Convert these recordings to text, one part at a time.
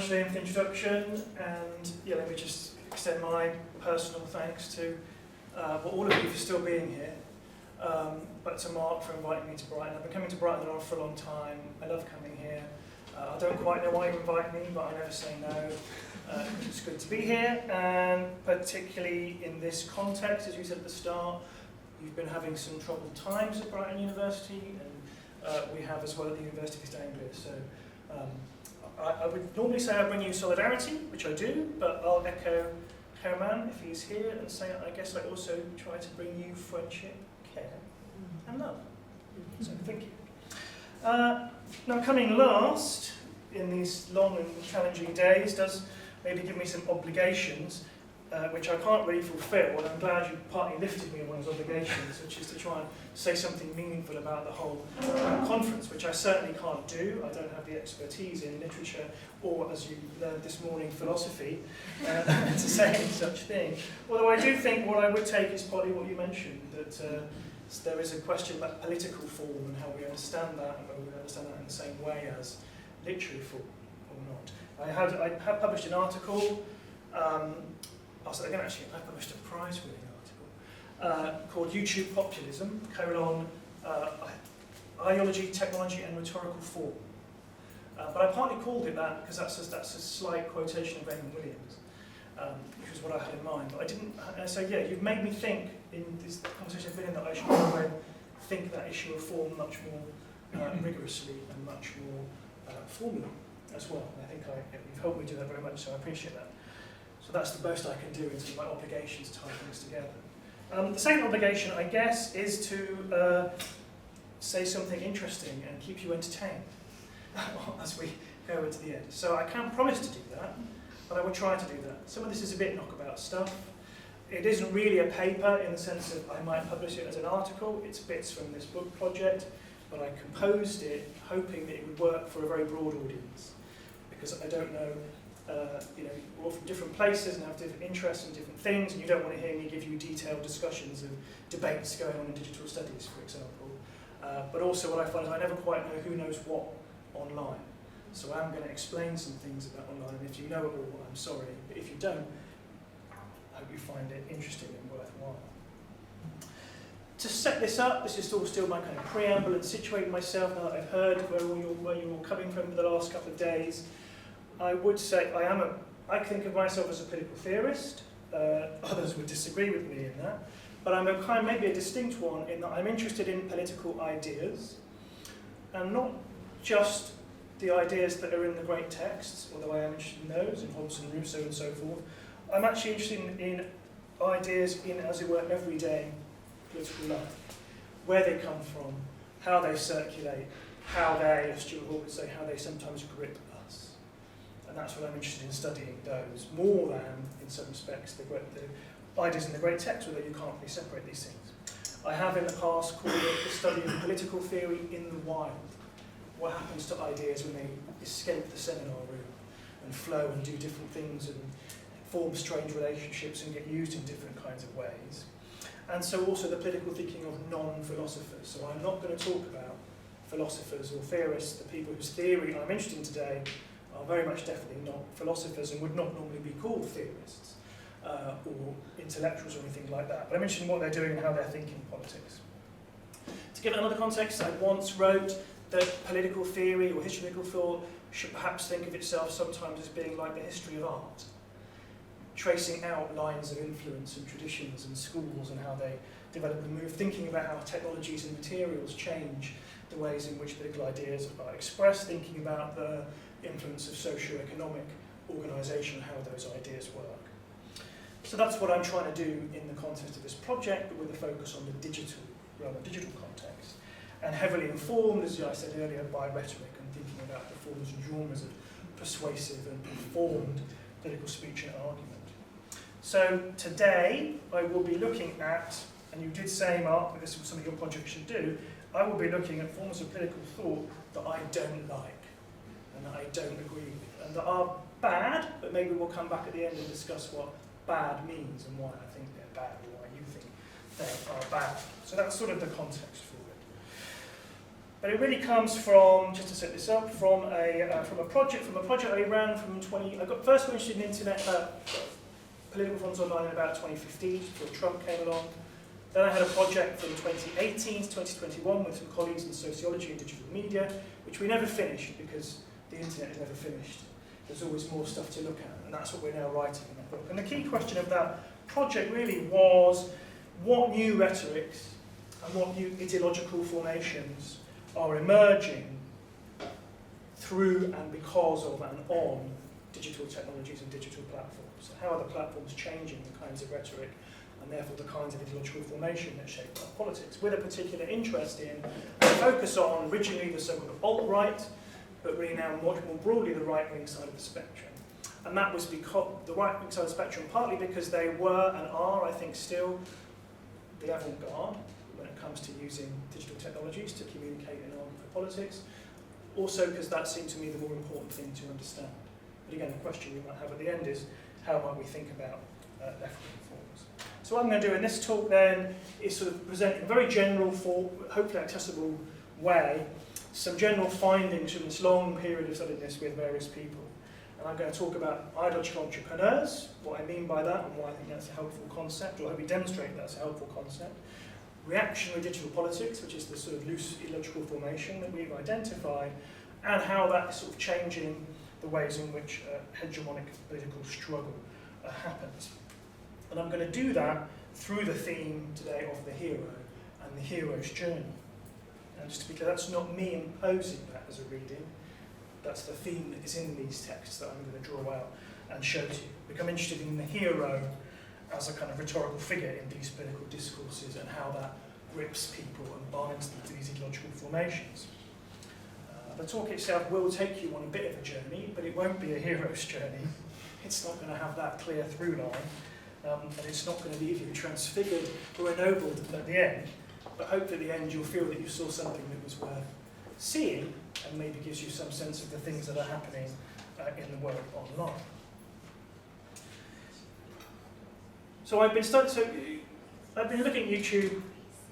much, Liam, for the introduction, and let me just extend my personal thanks to all of you for still being here, but to Mark for inviting me to Brighton. I've been coming to Brighton for a long time. I love coming here. I don't quite know why you invite me, but I never say no. It's good to be here, and particularly in this context, as you said at the start, you've been having some troubled times at Brighton University, and we have as well at the University of Anglia. So I would normally say I bring you solidarity, which I do, but I'll echo Herman if he's here and say I guess I also try to bring you friendship, care, and love. So thank you. Now coming last in these long and challenging days does maybe give me some obligations which I can't really fulfill, and I'm glad you partly lifted me on one of those obligations, which is to try and say something meaningful about the whole conference, which I certainly can't do. I don't have the expertise in literature or, as you learned this morning, philosophy to say any such thing. Although I do think what I would take is partly what you mentioned, that there is a question about political form and how we understand that, and whether we understand that in the same way as literary form or not. I have published an article. I published a prize-winning article called YouTube Populism, Ideology, Technology and Rhetorical Form. But I partly called it that because that's a slight quotation of Raymond Williams, which was what I had in mind. But I didn't, so yeah, you've made me think in this conversation I've been in that I should go and think that issue of form much more rigorously and much more formally as well. And I think you've helped me do that very much, so I appreciate that. So that's the most I can do in terms of my obligations to tie things together. The second obligation, I guess, is to say something interesting and keep you entertained as we go into the end. So I can't promise to do that, but I will try to do that. Some of this is a bit knockabout stuff. It isn't really a paper in the sense that I might publish it as an article. It's bits from this book project, but I composed it hoping that it would work for a very broad audience, because I don't know. We're all from different places and have different interests and different things, and you don't want to hear me give you detailed discussions of debates going on in digital studies, for example. But also what I find is I never quite know who knows what online. So I'm going to explain some things about online, and if you know it all, I'm sorry. But if you don't, I hope you find it interesting and worthwhile. To set this up, this is still my kind of preamble and situate myself now that I've heard where you're all coming from for the last couple of days. I would say I think of myself as a political theorist. Others would disagree with me in that. But I'm maybe a distinct one in that I'm interested in political ideas, and not just the ideas that are in the great texts, although I am interested in those, in Hobbes and Rousseau and so forth. I'm actually interested in ideas in, as it were, everyday political life. Where they come from, how they circulate, how they, as Stuart Hall would say, how they sometimes grip us. And that's what I'm interested in studying those, more than, in some respects, the ideas in the great text, although you can't really separate these things. I have in the past called it the study of political theory in the wild. What happens to ideas when they escape the seminar room and flow and do different things and form strange relationships and get used in different kinds of ways. And so also the political thinking of non-philosophers. So I'm not going to talk about philosophers or theorists, the people whose theory I'm interested in today are very much definitely not philosophers and would not normally be called theorists or intellectuals or anything like that. But I'm interested in what they're doing and how they're thinking politics. To give it another context, I once wrote that political theory or historical thought should perhaps think of itself sometimes as being like the history of art, tracing out lines of influence and traditions and schools and how they develop and move, thinking about how technologies and materials change the ways in which political ideas are expressed, thinking about the influence of socio-economic organisation, how those ideas work. So that's what I'm trying to do in the context of this project, but with a focus on the digital realm, digital context, and heavily informed, as I said earlier, by rhetoric and thinking about the forms and genres of persuasive and informed political speech and argument. So today I will be looking at, and you did say, Mark, that this is something your project should do, I will be looking at forms of political thought that I don't like and that I don't agree with, and that are bad, but maybe we'll come back at the end and discuss what bad means and why I think they're bad, or why you think they are bad. So that's sort of the context for it. But it really comes from, just to set this up, from a project I ran from I got first interested in internet, political forums online in about 2015, before Trump came along. Then I had a project from 2018 to 2021 with some colleagues in sociology and digital media, which we never finished because the internet is never finished. There's always more stuff to look at, and that's what we're now writing in that book. And the key question of that project really was what new rhetorics and what new ideological formations are emerging through and because of and on digital technologies and digital platforms. How are the platforms changing the kinds of rhetoric and therefore the kinds of ideological formation that shape our politics, with a particular interest in and focus on originally the so-called alt-right, but really now much more broadly the right-wing side of the spectrum. And that was because the right-wing side of the spectrum, partly because they were and are, I think, still the avant-garde when it comes to using digital technologies to communicate and argue for politics. Also because that seemed to me the more important thing to understand. But again, the question you might have at the end is, how might we think about left-wing forms? So what I'm going to do in this talk then is sort of present in a very general, hopefully accessible way, some general findings from this long period of studying this with various people. And I'm going to talk about ideological entrepreneurs, what I mean by that and why I think that's a helpful concept, or hope we demonstrate that's a helpful concept. Reactionary digital politics, which is the sort of loose ideological formation that we've identified, and how that is sort of changing the ways in which hegemonic political struggle happens. And I'm going to do that through the theme today of the hero and the hero's journey. And just to be clear, that's not me imposing that as a reading. That's the theme that is in these texts that I'm going to draw out and show to you. Become interested in the hero as a kind of rhetorical figure in these political discourses and how that grips people and binds them to these ideological formations. The talk itself will take you on a bit of a journey, but it won't be a hero's journey. It's not going to have that clear through line, and it's not going to leave you transfigured or ennobled at the end. But hopefully at the end you'll feel that you saw something that was worth seeing and maybe gives you some sense of the things that are happening in the world online. So I've been looking at YouTube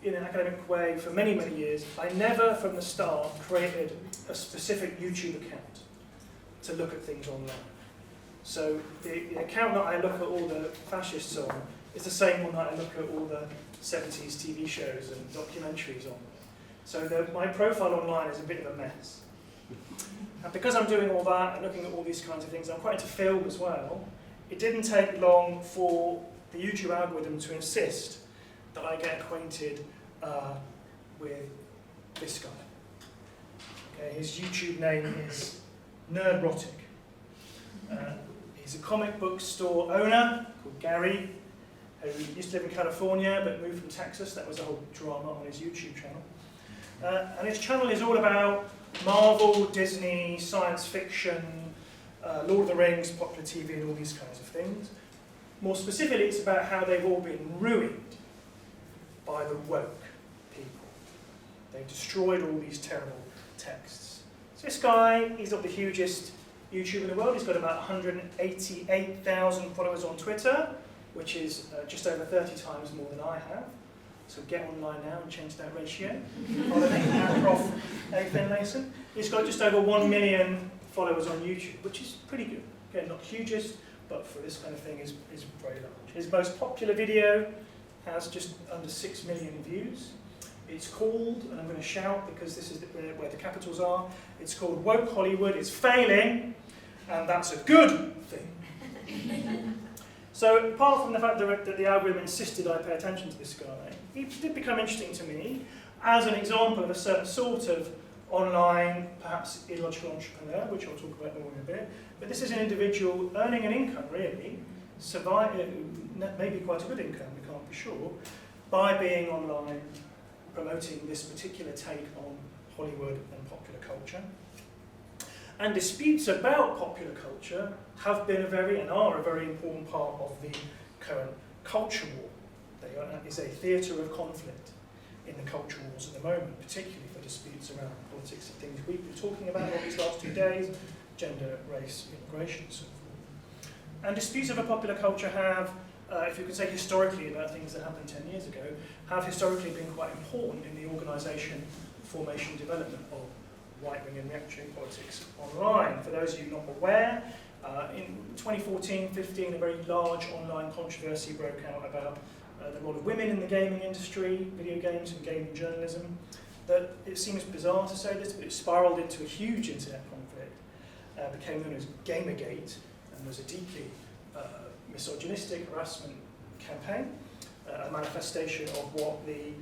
in an academic way for many, many years. I never from the start created a specific YouTube account to look at things online. So the account that I look at all the fascists on is the same one that I look at all the 70s TV shows and documentaries on. So my profile online is a bit of a mess. And because I'm doing all that and looking at all these kinds of things, I'm quite into film as well, it didn't take long for the YouTube algorithm to insist that I get acquainted with this guy. Okay, his YouTube name is Nerdrotic. He's a comic book store owner called Gary, who used to live in California but moved from Texas. That was a whole drama on his YouTube channel. And his channel is all about Marvel, Disney, science fiction, Lord of the Rings, popular TV, and all these kinds of things. More specifically, it's about how they've all been ruined by the woke people. They've destroyed all these terrible texts. So this guy, he's not the hugest YouTuber in the world. He's got about 188,000 followers on Twitter, which is just over 30 times more than I have. So get online now and change that ratio. Follow me, Prof. Finlayson. He's got just over 1 million followers on YouTube, which is pretty good. Again, not hugest, but for this kind of thing is very large. His most popular video has just under 6 million views. It's called, and I'm going to shout because this is where the capitals are, it's called Woke Hollywood is Failing, and that's a good thing. So apart from the fact that the algorithm insisted I pay attention to this guy, he did become interesting to me as an example of a certain sort of online, perhaps ideological entrepreneur, which I'll talk about more in a bit. But this is an individual earning an income, really, maybe quite a good income, we can't be sure, by being online, promoting this particular take on Hollywood and popular culture. And disputes about popular culture have been and are a very important part of the current culture war. They is a theatre of conflict in the culture wars at the moment, particularly for disputes around politics and things we've been talking about over these last 2 days, gender, race, immigration, and so forth. And disputes over popular culture have, if you could say historically about things that happened 10 years ago, have historically been quite important in the organisation formation and development of right-wing and reactionary politics online. For those of you not aware, in 2014-15, a very large online controversy broke out about the role of women in the gaming industry, video games and gaming journalism. That it seems bizarre to say this, but it spiraled into a huge internet conflict, became known as Gamergate, and was a deeply misogynistic harassment campaign, a manifestation of what the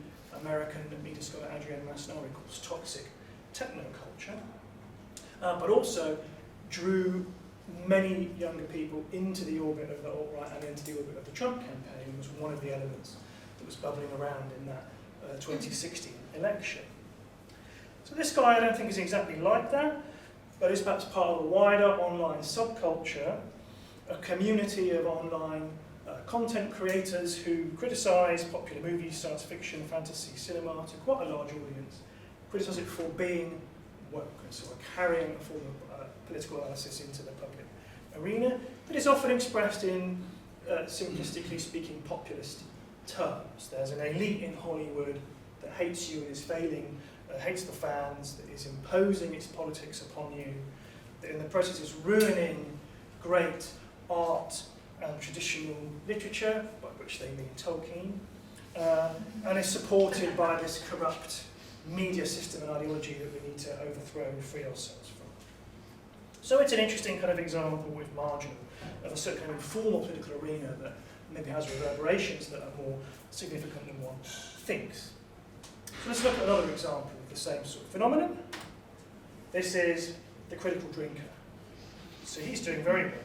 American media scholar Adrienne Masnari calls toxic technoculture, but also drew many younger people into the orbit of the alt-right and into the orbit of the Trump campaign, and was one of the elements that was bubbling around in that 2016 election. So this guy I don't think is exactly like that, but is perhaps part of a wider online subculture, a community of online content creators who criticise popular movies, science fiction, fantasy, cinema to quite a large audience, criticise it for being woke, and sort of carrying a form of political analysis into the public arena, but is often expressed in, simplistically speaking, populist terms. There's an elite in Hollywood that hates you and is failing, hates the fans, that is imposing its politics upon you, that in the process is ruining great art and traditional literature, by which they mean Tolkien, and is supported by this corrupt media system and ideology that we need to overthrow and free ourselves from. So it's an interesting kind of example with marginal of a certain kind of informal political arena that maybe has reverberations that are more significant than one thinks. So let's look at another example of the same sort of phenomenon. This is the critical drinker. So he's doing very well.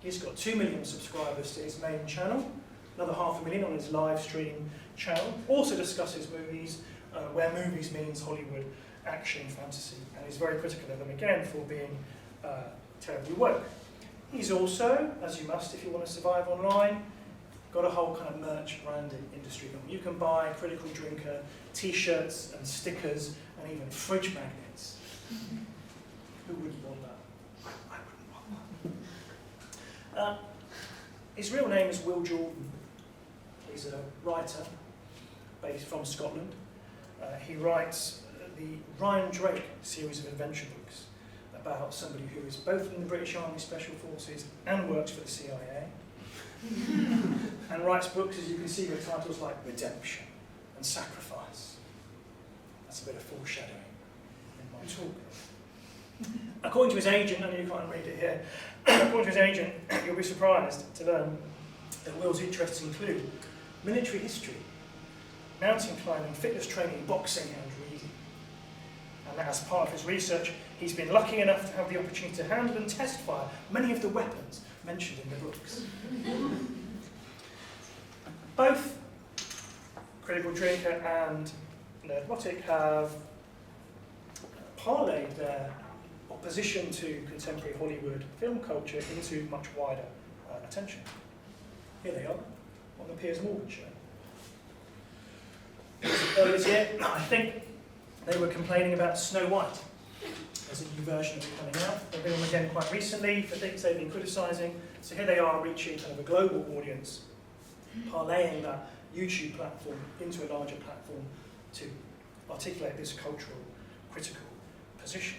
He's got 2 million subscribers to his main channel, another 500,000 on his live stream channel. Also discusses movies, where movies means Hollywood, action, fantasy, and he's very critical of them again for being terribly woke. He's also, as you must if you want to survive online, got a whole kind of merch branding industry going. You can buy critical drinker t-shirts and stickers and even fridge magnets. Who wouldn't want that? I wouldn't want that. His real name is Will Jordan. He's a writer based from Scotland. He writes the Ryan Drake series of adventure books about somebody who is both in the British Army Special Forces and works for the CIA. And writes books, as you can see, with titles like Redemption and Sacrifice. That's a bit of foreshadowing in my talk. According to his agent, and you can't read it here, according to his agent, you'll be surprised to learn that Will's interests include military history, mountain climbing, fitness training, boxing and reading. And that as part of his research, he's been lucky enough to have the opportunity to handle and test fire many of the weapons mentioned in the books. Both Critical Drinker and Nerdrotic have parlayed their opposition to contemporary Hollywood film culture into much wider attention. Here they are on the Piers Morgan show. Earlier this year, I think they were complaining about Snow White. There's a new version of it coming out. They've been on again quite recently for things they've been criticising. So here they are reaching kind of a global audience, parlaying that YouTube platform into a larger platform to articulate this cultural, critical position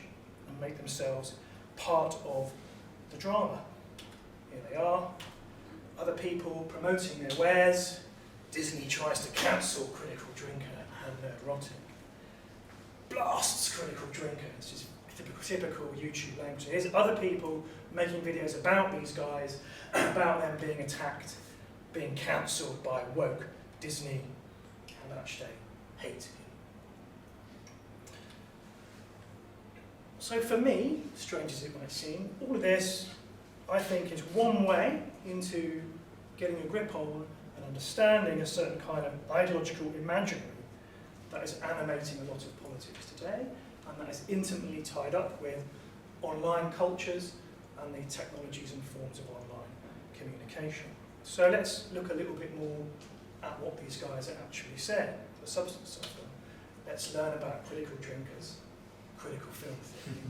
and make themselves part of the drama. Here they are, other people promoting their wares. Disney tries to cancel Critical Drinker and Nerdrotic. Blasts Critical Drinker. It's just typical YouTube language. Here's other people making videos about these guys, about them being attacked, being cancelled by woke Disney, how much they hate him. So for me, strange as it might seem, all of this, I think, is one way into getting a grip on and understanding a certain kind of ideological imaginary that is animating a lot of politics today, and that is intimately tied up with online cultures and the technologies and forms of online communication. So let's look a little bit more at what these guys actually said, the substance of them. Let's learn about critical drinkers, critical film theory.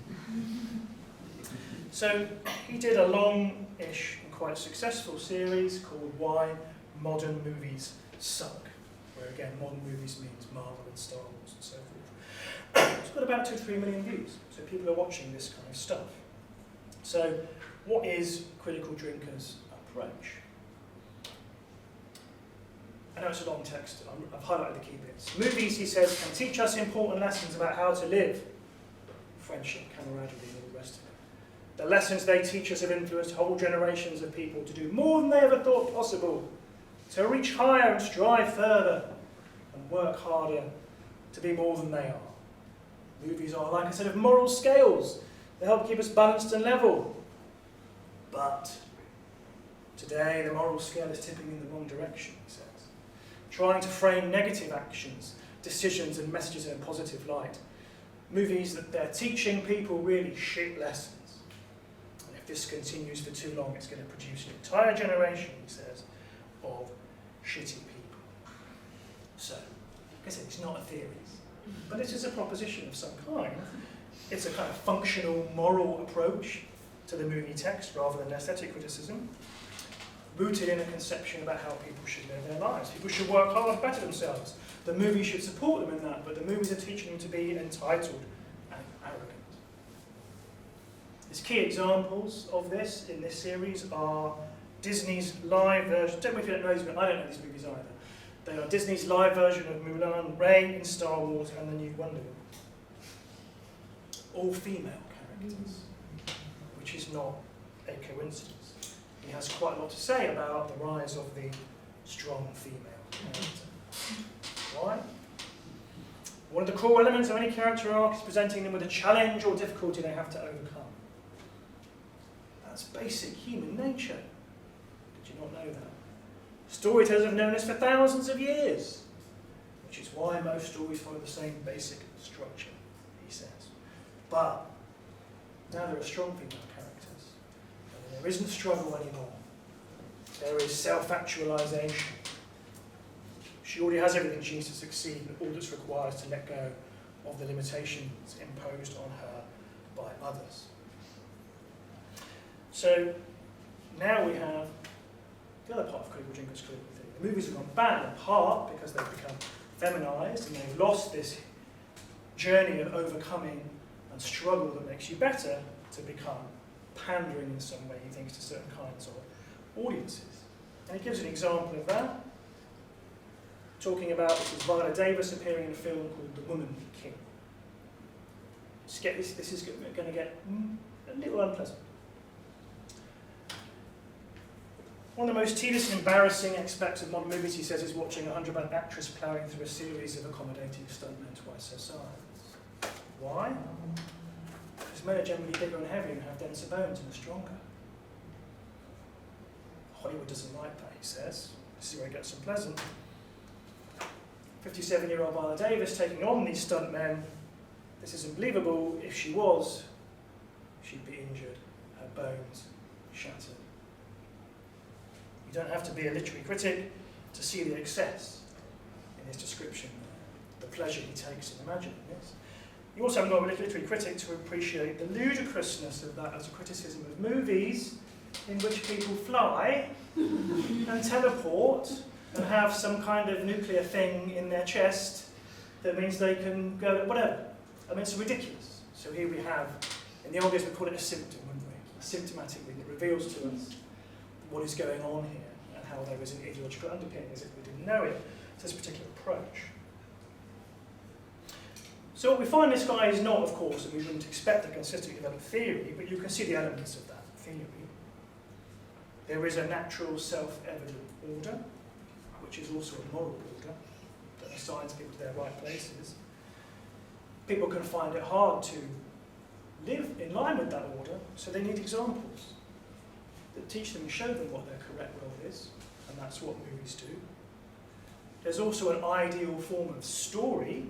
So he did a long-ish and quite successful series called Why Modern Movies Suck, where again modern movies means Marvel and Star Wars and so forth. got about 2 to 3 million views. So people are watching this kind of stuff. So what is Critical Drinker's approach? I know it's a long text. I've highlighted the key bits. Movies, he says, can teach us important lessons about how to live. Friendship, camaraderie, and all the rest of it. The lessons they teach us have influenced whole generations of people to do more than they ever thought possible, to reach higher and strive further, and work harder to be more than they are. Movies are like a set of moral scales. They help keep us balanced and level. But today, the moral scale is tipping in the wrong direction, he says. Trying to frame negative actions, decisions and messages in a positive light. Movies that they're teaching people really shit lessons. And if this continues for too long, it's going to produce an entire generation, he says, of shitty people. So, like I said, it's not a theory, but it is a proposition of some kind. It's a kind of functional, moral approach to the movie text rather than aesthetic criticism, rooted in a conception about how people should live their lives. People should work hard, better themselves. The movies should support them in that, but the movies are teaching them to be entitled and arrogant. His key examples of this in this series are Disney's live version. Don't know if you don't know these, but I don't know these movies either. They are Disney's live version of Mulan, Rey in Star Wars, and the new Wonder Woman. All female characters, which is not a coincidence. He has quite a lot to say about the rise of the strong female character. Why? One of the core elements of any character arc is presenting them with a challenge or difficulty they have to overcome. That's basic human nature. Did you not know that? Storytellers have known this for thousands of years, which is why most stories follow the same basic structure, he says. But now there are strong female characters, and there isn't struggle anymore. There is self-actualization. She already has everything she needs to succeed, and all that's required is to let go of the limitations imposed on her by others. So now we have the other part of Critical Drinker's critical theory. The movies have gone bad in part because they've become feminized and they've lost this journey of overcoming and struggle that makes you better to become pandering in some way, he thinks, to certain kinds of audiences. And he gives an example of that, talking about, this is Viola Davis appearing in a film called The Woman King. This is going to get a little unpleasant. One of the most tedious and embarrassing aspects of modern movies, he says, is watching a 100-man actress ploughing through a series of accommodating stuntmen twice her size. Why? Because men are generally bigger and heavier and have denser bones and are stronger. Hollywood doesn't like that, he says. This is where it gets unpleasant. 57-year-old Viola Davis taking on these stuntmen. This isn't believable. If she was, she'd be injured, her bones shattered. You don't have to be a literary critic to see the excess in his description, the pleasure he takes in imagining this. You also haven't got to be a literary critic to appreciate the ludicrousness of that as a criticism of movies in which people fly and teleport and have some kind of nuclear thing in their chest that means they can go whatever. I mean, it's ridiculous. So here we have, in the old days we call it a symptom, wouldn't we? A symptomatic thing that reveals to us what is going on here and how there is an ideological underpinning as if we didn't know it. It's this particular approach. So what we find this guy is not, of course, and we wouldn't expect a consistently developed theory, but you can see the elements of that theory. There is a natural self-evident order, which is also a moral order, that assigns people to their right places. People can find it hard to live in line with that order, so they need examples that teach them and show them what their correct role is, and that's what movies do. There's also an ideal form of story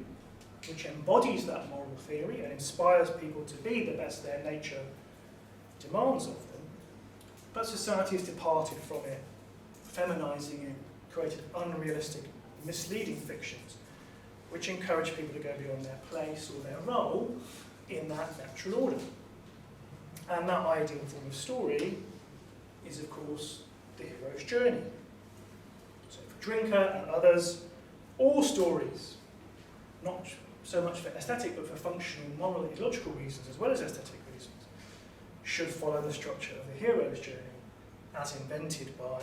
which embodies that moral theory and inspires people to be the best their nature demands of them, but society has departed from it, feminizing it, created unrealistic, misleading fictions which encourage people to go beyond their place or their role in that natural order. And that ideal form of story is, of course, the hero's journey. So for Drinker and others, all stories, not so much for aesthetic, but for functional, moral, and ideological reasons, as well as aesthetic reasons, should follow the structure of the hero's journey, as invented by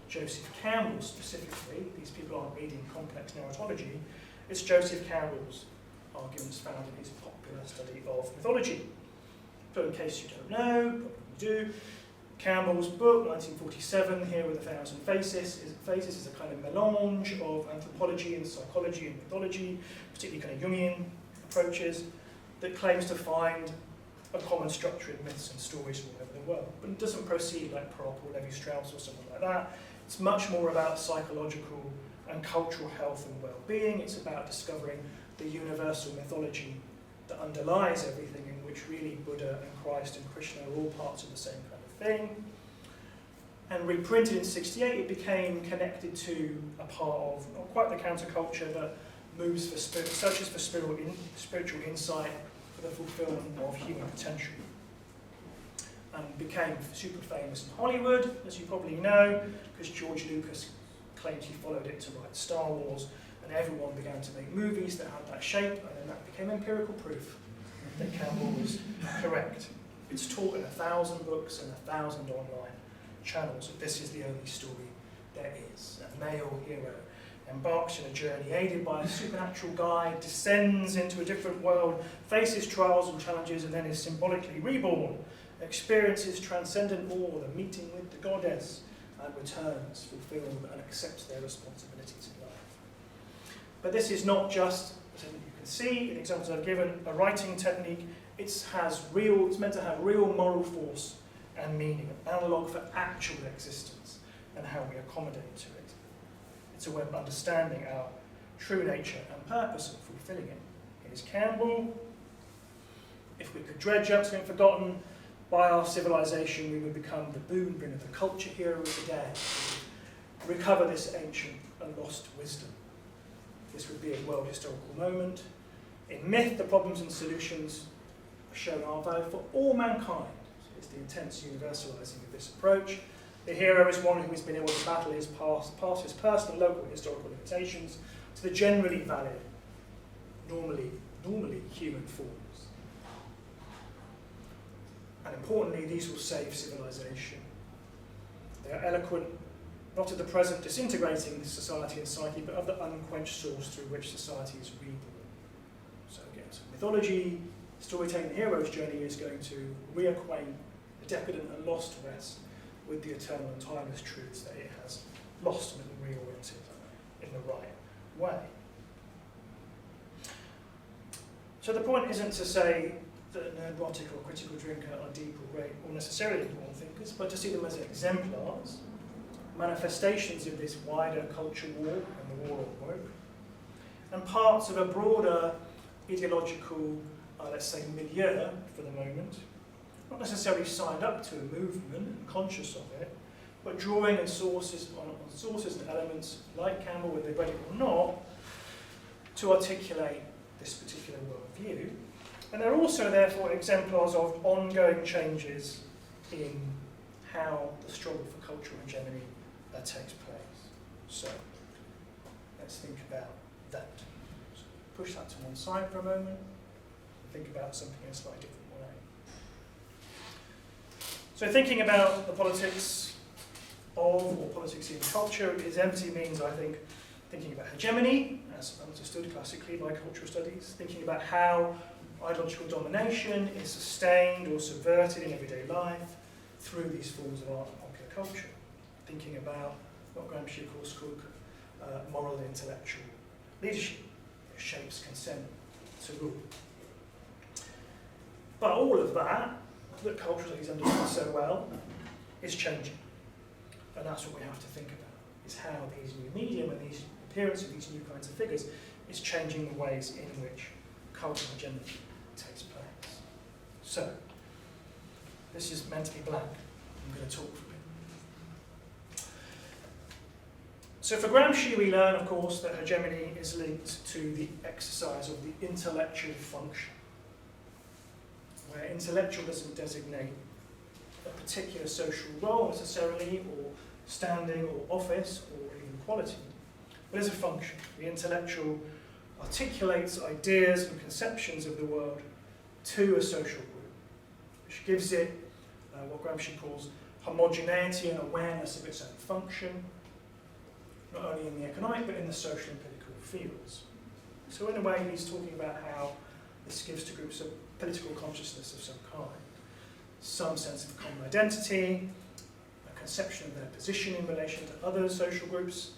Joseph Campbell specifically. These people aren't reading complex narratology. It's Joseph Campbell's arguments found in his popular study of mythology. So in case you don't know, probably you do, Campbell's book, 1947, Here with a Thousand Faces, is a kind of melange of anthropology and psychology and mythology, particularly kind of Jungian approaches, that claims to find a common structure in myths and stories all over the world. But it doesn't proceed like Propp or Levi-Strauss or someone like that. It's much more about psychological and cultural health and well-being. It's about discovering the universal mythology that underlies everything, in which really Buddha and Christ and Krishna are all parts of the same kind of thing. And reprinted in '68, it became connected to a part of, not quite the counterculture, but moves for searches for spiritual insight for the fulfillment of human potential. And became super famous in Hollywood, as you probably know, because George Lucas claimed he followed it to write Star Wars, and everyone began to make movies that had that shape, and then that became empirical proof that Campbell was correct. It's taught in 1,000 books and 1,000 online channels that this is the only story there is. A male hero embarks in a journey aided by a supernatural guide, descends into a different world, faces trials and challenges, and then is symbolically reborn, experiences transcendent awe, the meeting with the goddess, and returns fulfilled and accepts their responsibilities in life. But this is not just, as you can see in the examples I've given, a writing technique. It's meant to have real moral force and meaning, an analogue for actual existence and how we accommodate to it. It's a way of understanding our true nature and purpose and fulfilling it. Here's Campbell. If we could dredge up something forgotten by our civilization, we would become the boon bringer, the culture hero of the day. Recover this ancient and lost wisdom. This would be a world historical moment. In myth, the problems and solutions are shown are valid for all mankind. It's the intense universalizing of this approach. The hero is one who has been able to battle his past his personal, local, historical limitations to the generally valid, normally human forms. And importantly, these will save civilization. They are eloquent, not of the present disintegrating society and psyche, but of the unquenched source through which society is reborn. So again, mythology, storytelling, the hero's journey is going to reacquaint the decadent and lost West with the eternal and timeless truths that it has lost and reoriented in the right way. So the point isn't to say that a neurotic or critical drinker are deep or great or necessarily important thinkers, but to see them as exemplars, manifestations of this wider culture war and the war on woke, and parts of a broader ideological, let's say, milieu for the moment, not necessarily signed up to a movement and conscious of it, but drawing on sources and elements like Campbell, whether they read it or not, to articulate this particular worldview. And they're also, therefore, exemplars of ongoing changes in how the struggle for cultural hegemony takes place. So, let's think about that. So push that to one side for a moment, and think about something in a slightly different way. So thinking about the politics of, or politics in culture, is empty means, I think, thinking about hegemony, as understood classically by cultural studies, thinking about how ideological domination is sustained or subverted in everyday life through these forms of art and popular culture. Thinking about what Gramsci, of course, called moral and intellectual leadership, that shapes consent to rule. But all of that cultural studies understand so well, is changing. And that's what we have to think about, is how these new medium and these appearance of these new kinds of figures is changing the ways in which cultural hegemony takes place. So, this is meant to be blank. I'm going to talk for a bit. So for Gramsci, we learn, of course, that hegemony is linked to the exercise of the intellectual function, where intellectual doesn't designate a particular social role necessarily, or standing, or office, or even quality, but as a function. The intellectual articulates ideas and conceptions of the world to a social group, which gives it what Gramsci calls homogeneity and awareness of its own function, not only in the economic but in the social and political fields. So in a way he's talking about how this gives to groups a political consciousness of some kind, some sense of common identity, a conception of their position in relation to other social groups,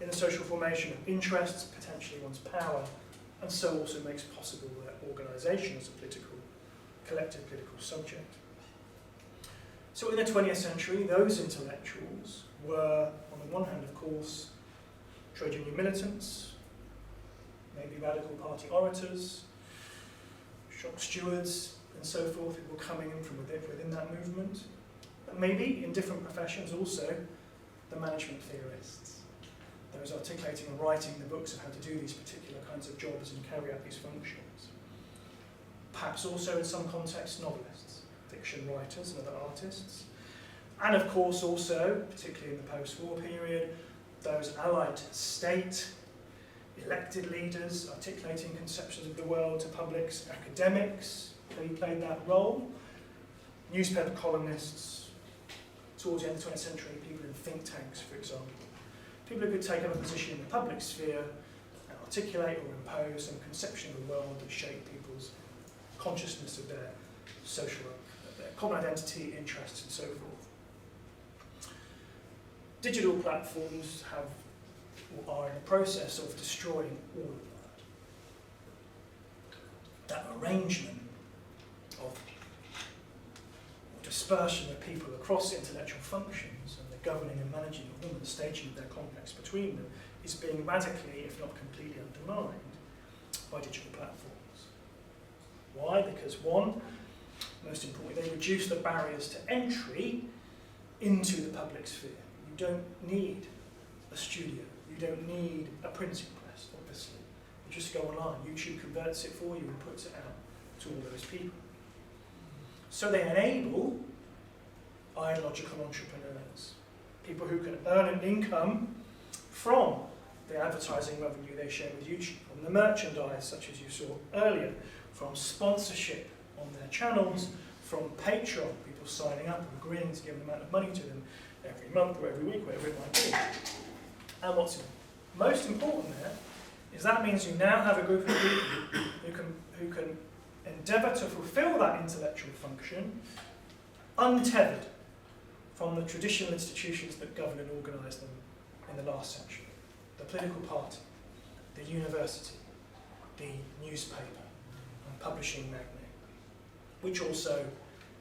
in the social formation of interests, potentially one's power, and so also makes possible their organisation as a collective political subject. So in the 20th century, those intellectuals were, on the one hand, of course, trade union militants, maybe radical party orators, shop stewards, and so forth, who were coming in from within that movement. But maybe, in different professions also, the management theorists, those articulating and writing the books of how to do these particular kinds of jobs and carry out these functions. Perhaps also, in some contexts, novelists, fiction writers and other artists. And of course also, particularly in the post-war period, those allied to state, elected leaders articulating conceptions of the world to publics, academics, who played that role, newspaper columnists, towards the end of the 20th century, people in think tanks, for example. People who could take up a position in the public sphere and articulate or impose some conception of the world that shaped people's consciousness of their social, their common identity, interests, and so forth. Digital platforms have, or are in the process of destroying all of that. That arrangement of dispersion of people across intellectual functions and the governing and managing of them and the staging of their complex between them is being radically, if not completely, undermined by digital platforms. Why? Because one, most importantly, they reduce the barriers to entry into the public sphere. You don't need a studio. You don't need a printing press, obviously. You just go online. YouTube converts it for you and puts it out to all those people. So they enable ideological entrepreneurs, people who can earn an income from the advertising revenue they share with YouTube, from the merchandise, such as you saw earlier, from sponsorship on their channels, from Patreon, people signing up and agreeing to give an amount of money to them every month or every week, whatever it might be. And what's most important there is that means you now have a group of people who can endeavour to fulfil that intellectual function untethered from the traditional institutions that govern and organise them in the last century. The political party, the university, the newspaper and publishing magnate, which also,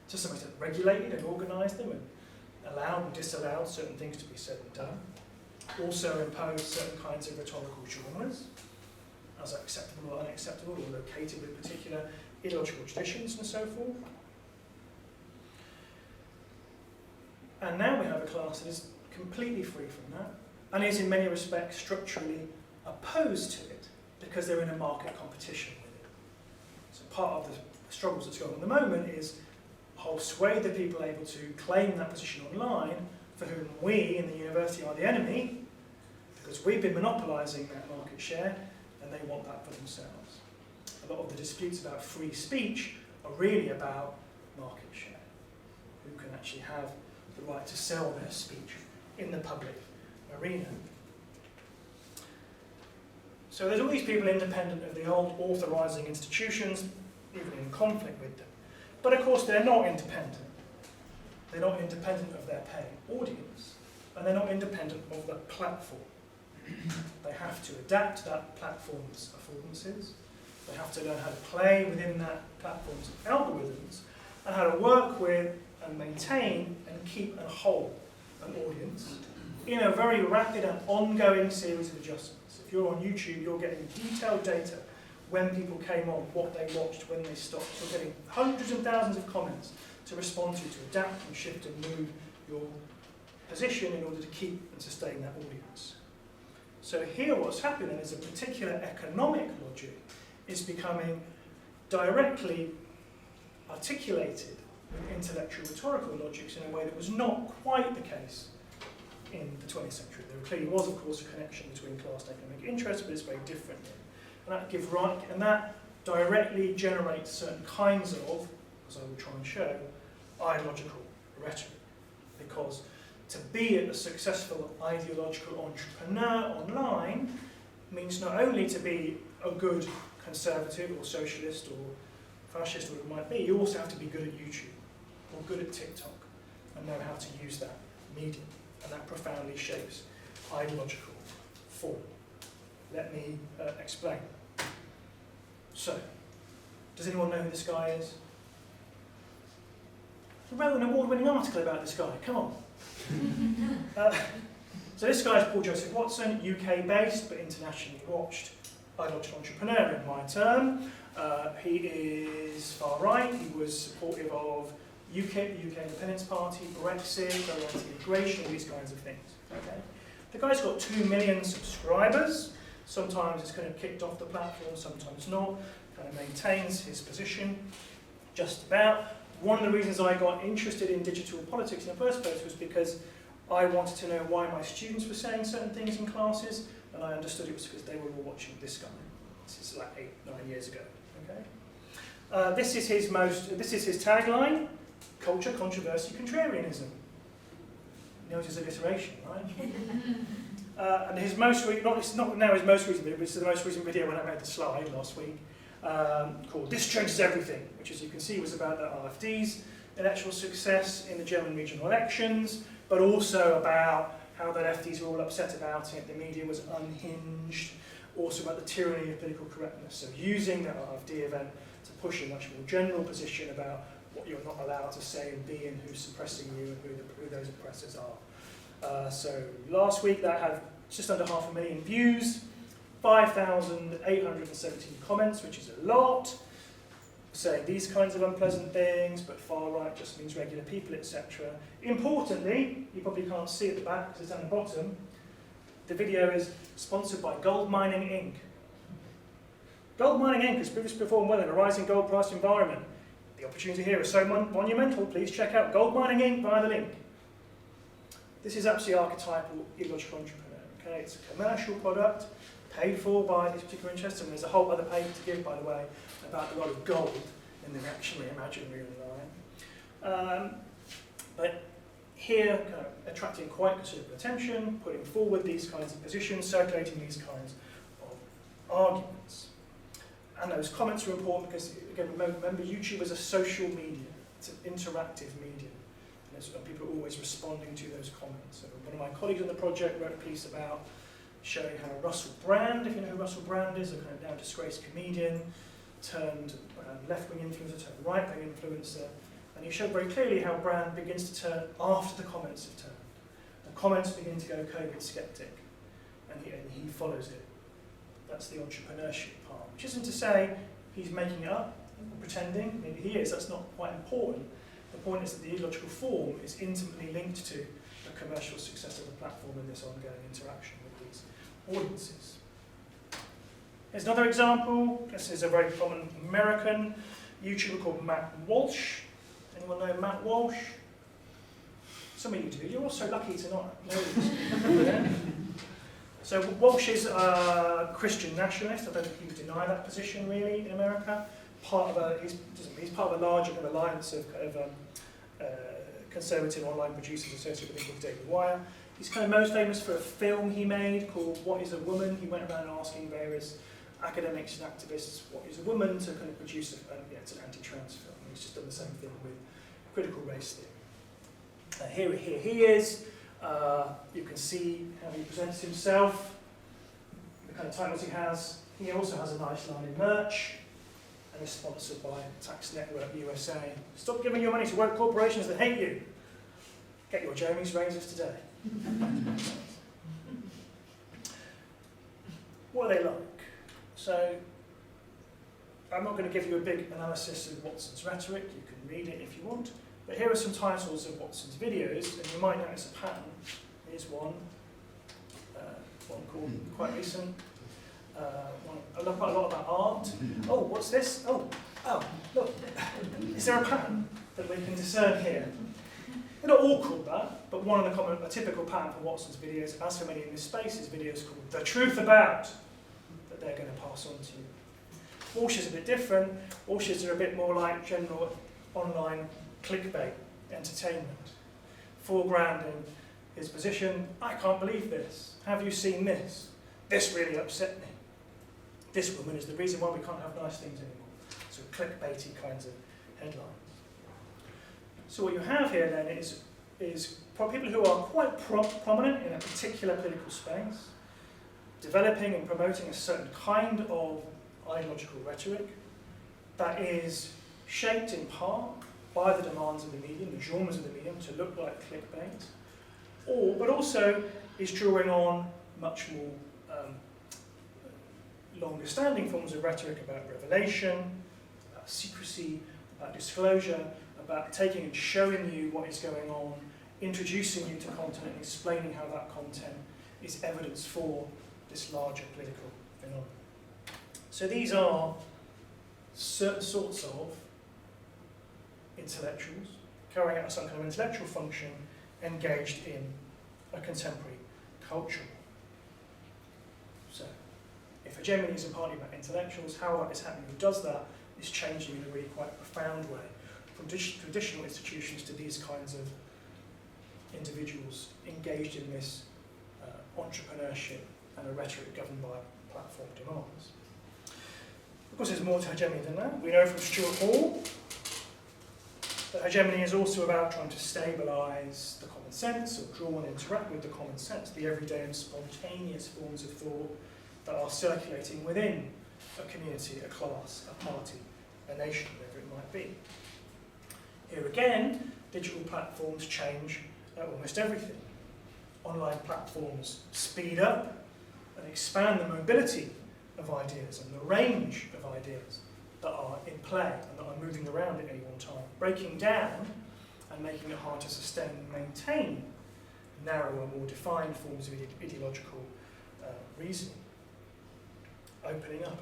to some extent, regulated and organised them and allowed and disallowed certain things to be said and done, also imposed certain kinds of rhetorical genres as acceptable or unacceptable, or located with particular ideological traditions and so forth. And now we have a class that is completely free from that, and is in many respects structurally opposed to it, because they're in a market competition with it. So part of the struggles that's going on at the moment is a whole swathe of people able to claim that position online, for whom we in the university are the enemy, because we've been monopolising that market share, and they want that for themselves. A lot of the disputes about free speech are really about market share. Who can actually have the right to sell their speech in the public arena. So there's all these people independent of the old authorising institutions, even in conflict with them. But of course they're not independent. They're not independent of their paying audience, and they're not independent of the platform. They have to adapt that platform's affordances. They have to learn how to play within that platform's algorithms, and how to work with and maintain and keep and hold an audience in a very rapid and ongoing series of adjustments. If you're on YouTube, you're getting detailed data when people came on, what they watched, when they stopped. You're getting hundreds and thousands of comments to respond to adapt and shift and move your position in order to keep and sustain that audience. So here what's happening is a particular economic logic is becoming directly articulated with intellectual rhetorical logics in a way that was not quite the case in the 20th century. There clearly was, of course, a connection between class and economic interest, but it's very different here. and that directly generates certain kinds of, as I will try and show, ideological rhetoric. Because to be a successful ideological entrepreneur online means not only to be a good conservative or socialist or fascist, or whatever it might be, you also have to be good at YouTube or good at TikTok and know how to use that medium. And that profoundly shapes ideological form. Let me explain. So, does anyone know who this guy is? I wrote an award-winning article about this guy, come on. So this guy is Paul Joseph Watson, UK-based but internationally watched ideological entrepreneur in my term. He is far right. He was supportive of the UK Independence Party, Brexit, anti-immigration, all these kinds of things. Okay? The guy's got 2 million subscribers. Sometimes it's kind of kicked off the platform, sometimes not. Kind of maintains his position, just about. One of the reasons I got interested in digital politics in the first place was because I wanted to know why my students were saying certain things in classes, and I understood it was because they were all watching this guy. This is like 8-9 years ago. Okay. This is his tagline: culture, controversy, contrarianism. Notice alliteration, right? And his most it's not now his most recent video, but it's the most recent video when I made the slide last week, called "This Changes Everything," which, as you can see, was about the AfD's electoral success in the German regional elections, but also about how the lefties were all upset about it, the media was unhinged, also about the tyranny of political correctness. So using the AfD event to push a much more general position about what you're not allowed to say and be, and who's suppressing you and who those oppressors are. So last week that had just under 500,000 views, 5,817 comments, which is a lot, saying these kinds of unpleasant things, but far right just means regular people, etc. Importantly, you probably can't see at the back because it's down the bottom, the video is sponsored by Gold Mining Inc. Gold Mining Inc. has previously performed well in a rising gold price environment. The opportunity here is so monumental, please check out Gold Mining Inc. via the link. This is absolutely archetypal ideological entrepreneur. Okay? It's a commercial product, paid for by these particular interests, and there's a whole other paper to give, by the way, about the role of gold in the reactionary imaginary online. But here, kind of attracting quite considerable attention, putting forward these kinds of positions, circulating these kinds of arguments. And those comments are important because, again, remember, YouTube is a social media. It's an interactive medium. And people are always responding to those comments. So one of my colleagues on the project wrote a piece about showing how Russell Brand, if you know who Russell Brand is, a kind of now disgraced comedian, turned left-wing influencer, turned right-wing influencer, and he showed very clearly how Brand begins to turn after the comments have turned. The comments begin to go COVID skeptic, and he follows it. That's the entrepreneurship part, which isn't to say he's making it up, or pretending, maybe he is, that's not quite important. The point is that the ideological form is intimately linked to the commercial success of the platform and this ongoing interaction with these audiences. Here's another example. This is a very common American YouTuber called Matt Walsh. Anyone know Matt Walsh? Some of you do. You're also lucky to not know this. Yeah? So Walsh is a Christian nationalist. I don't think he would deny that position really in America. He's part of a larger kind of alliance of conservative online producers associated with him called David Wire. He's kind of most famous for a film he made called What is a Woman? He went around asking various academics and activists what is a woman to kind of produce it's an anti-trans film. He's just done the same thing with critical race theory. Here he is. You can see how he presents himself, the kind of titles he has. He also has a nice line in merch, and is sponsored by Tax Network USA. Stop giving your money to woke corporations that hate you. Get your Jeremy's razors today. What are they like? So, I'm not going to give you a big analysis of Watson's rhetoric. You can read it if you want. But here are some titles of Watson's videos, and you might notice a pattern. Here's one called quite recent. I love quite a lot about art. Oh, what's this? Oh, look. Is there a pattern that we can discern here? They're not all called that, but one of the a typical pattern for Watson's videos, as for many in this space, is videos called The Truth About, that they're going to pass on to you. Walsh's a bit different. Walsh's are a bit more like general online clickbait entertainment, foregrounding his position. I can't believe this. Have you seen this? This really upset me. This woman is the reason why we can't have nice things anymore. So clickbaity kinds of headlines. So what you have here then is people who are quite prominent in a particular political space, developing and promoting a certain kind of ideological rhetoric that is shaped in part by the demands of the medium, the genres of the medium, to look like clickbait, but also is drawing on much more longer standing forms of rhetoric about revelation, about secrecy, about disclosure, about taking and showing you what is going on, introducing you to content and explaining how that content is evidence for this larger political phenomenon. So these are certain sorts of intellectuals carrying out some kind of intellectual function engaged in a contemporary culture. So, if hegemony is a party about intellectuals, how that is happening, who does that, is changing in a really quite profound way from traditional institutions to these kinds of individuals engaged in this entrepreneurship and a rhetoric governed by platform demands. Of course, there's more to hegemony than that. We know from Stuart Hall that hegemony is also about trying to stabilise the common sense, or draw and interact with the common sense, the everyday and spontaneous forms of thought that are circulating within a community, a class, a party, a nation, whatever it might be. Here again, digital platforms change almost everything. Online platforms speed up and expand the mobility of ideas and the range of ideas that are in play and that are moving around at any one time, breaking down and making it hard to sustain and maintain narrower, more defined forms of ideological reasoning, opening up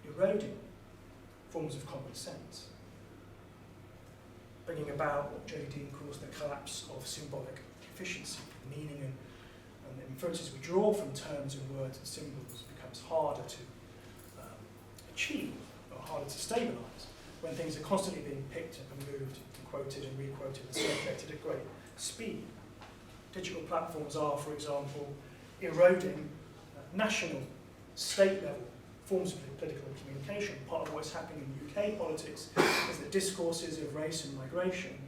and eroding forms of common sense, bringing about what J. Dean calls the collapse of symbolic efficiency. Meaning and the inferences we draw from terms and words and symbols becomes harder to achieve, or harder to stabilise, when things are constantly being picked up and moved and quoted and re-quoted and circulated at great speed. Digital platforms are, for example, eroding national, state-level forms of political communication. Part of what's happening in UK politics is that discourses of race and migration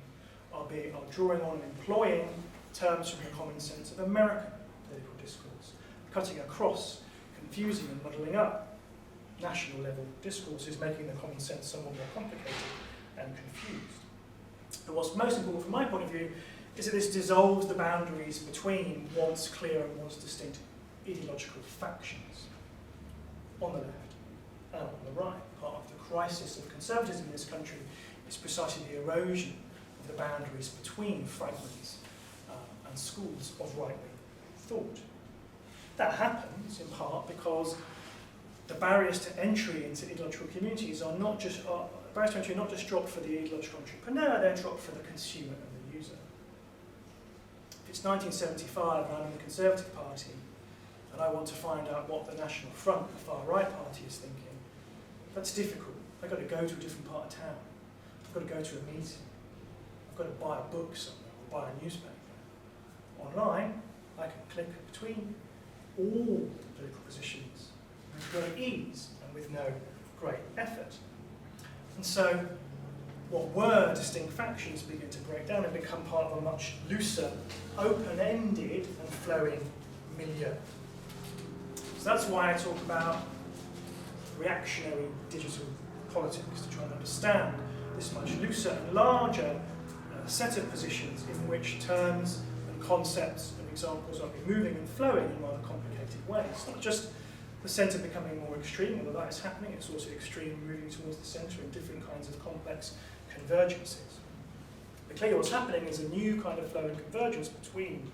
are drawing on and employing terms from the common sense of American political discourse, cutting across, confusing and muddling up national level discourses, making the common sense somewhat more complicated and confused. And what's most important from my point of view is that this dissolves the boundaries between once clear and once distinct ideological factions on the left and on the right. Part of the crisis of conservatism in this country is precisely the erosion of the boundaries between fragments and schools of right-wing thought. That happens in part because the barriers to entry into ideological communities are not just barriers to entry are not just dropped for the ideological entrepreneur, they're dropped for the consumer and the user. If it's 1975 and I'm in the Conservative Party and I want to find out what the National Front, the far-right party, is thinking, that's difficult. I've got to go to a different part of town. I've got to go to a meeting. I've got to buy a book somewhere or buy a newspaper. Online, I can click between all political positions with great ease and with no great effort. And so what were distinct factions begin to break down and become part of a much looser, open-ended and flowing milieu. So that's why I talk about reactionary digital politics, to try and understand this much looser and larger set of positions in which terms and concepts and examples are moving and flowing in rather complicated ways. It's not just the centre becoming more extreme, although that is happening, it's also extreme moving towards the centre in different kinds of complex convergences. But clearly what's happening is a new kind of flow and convergence between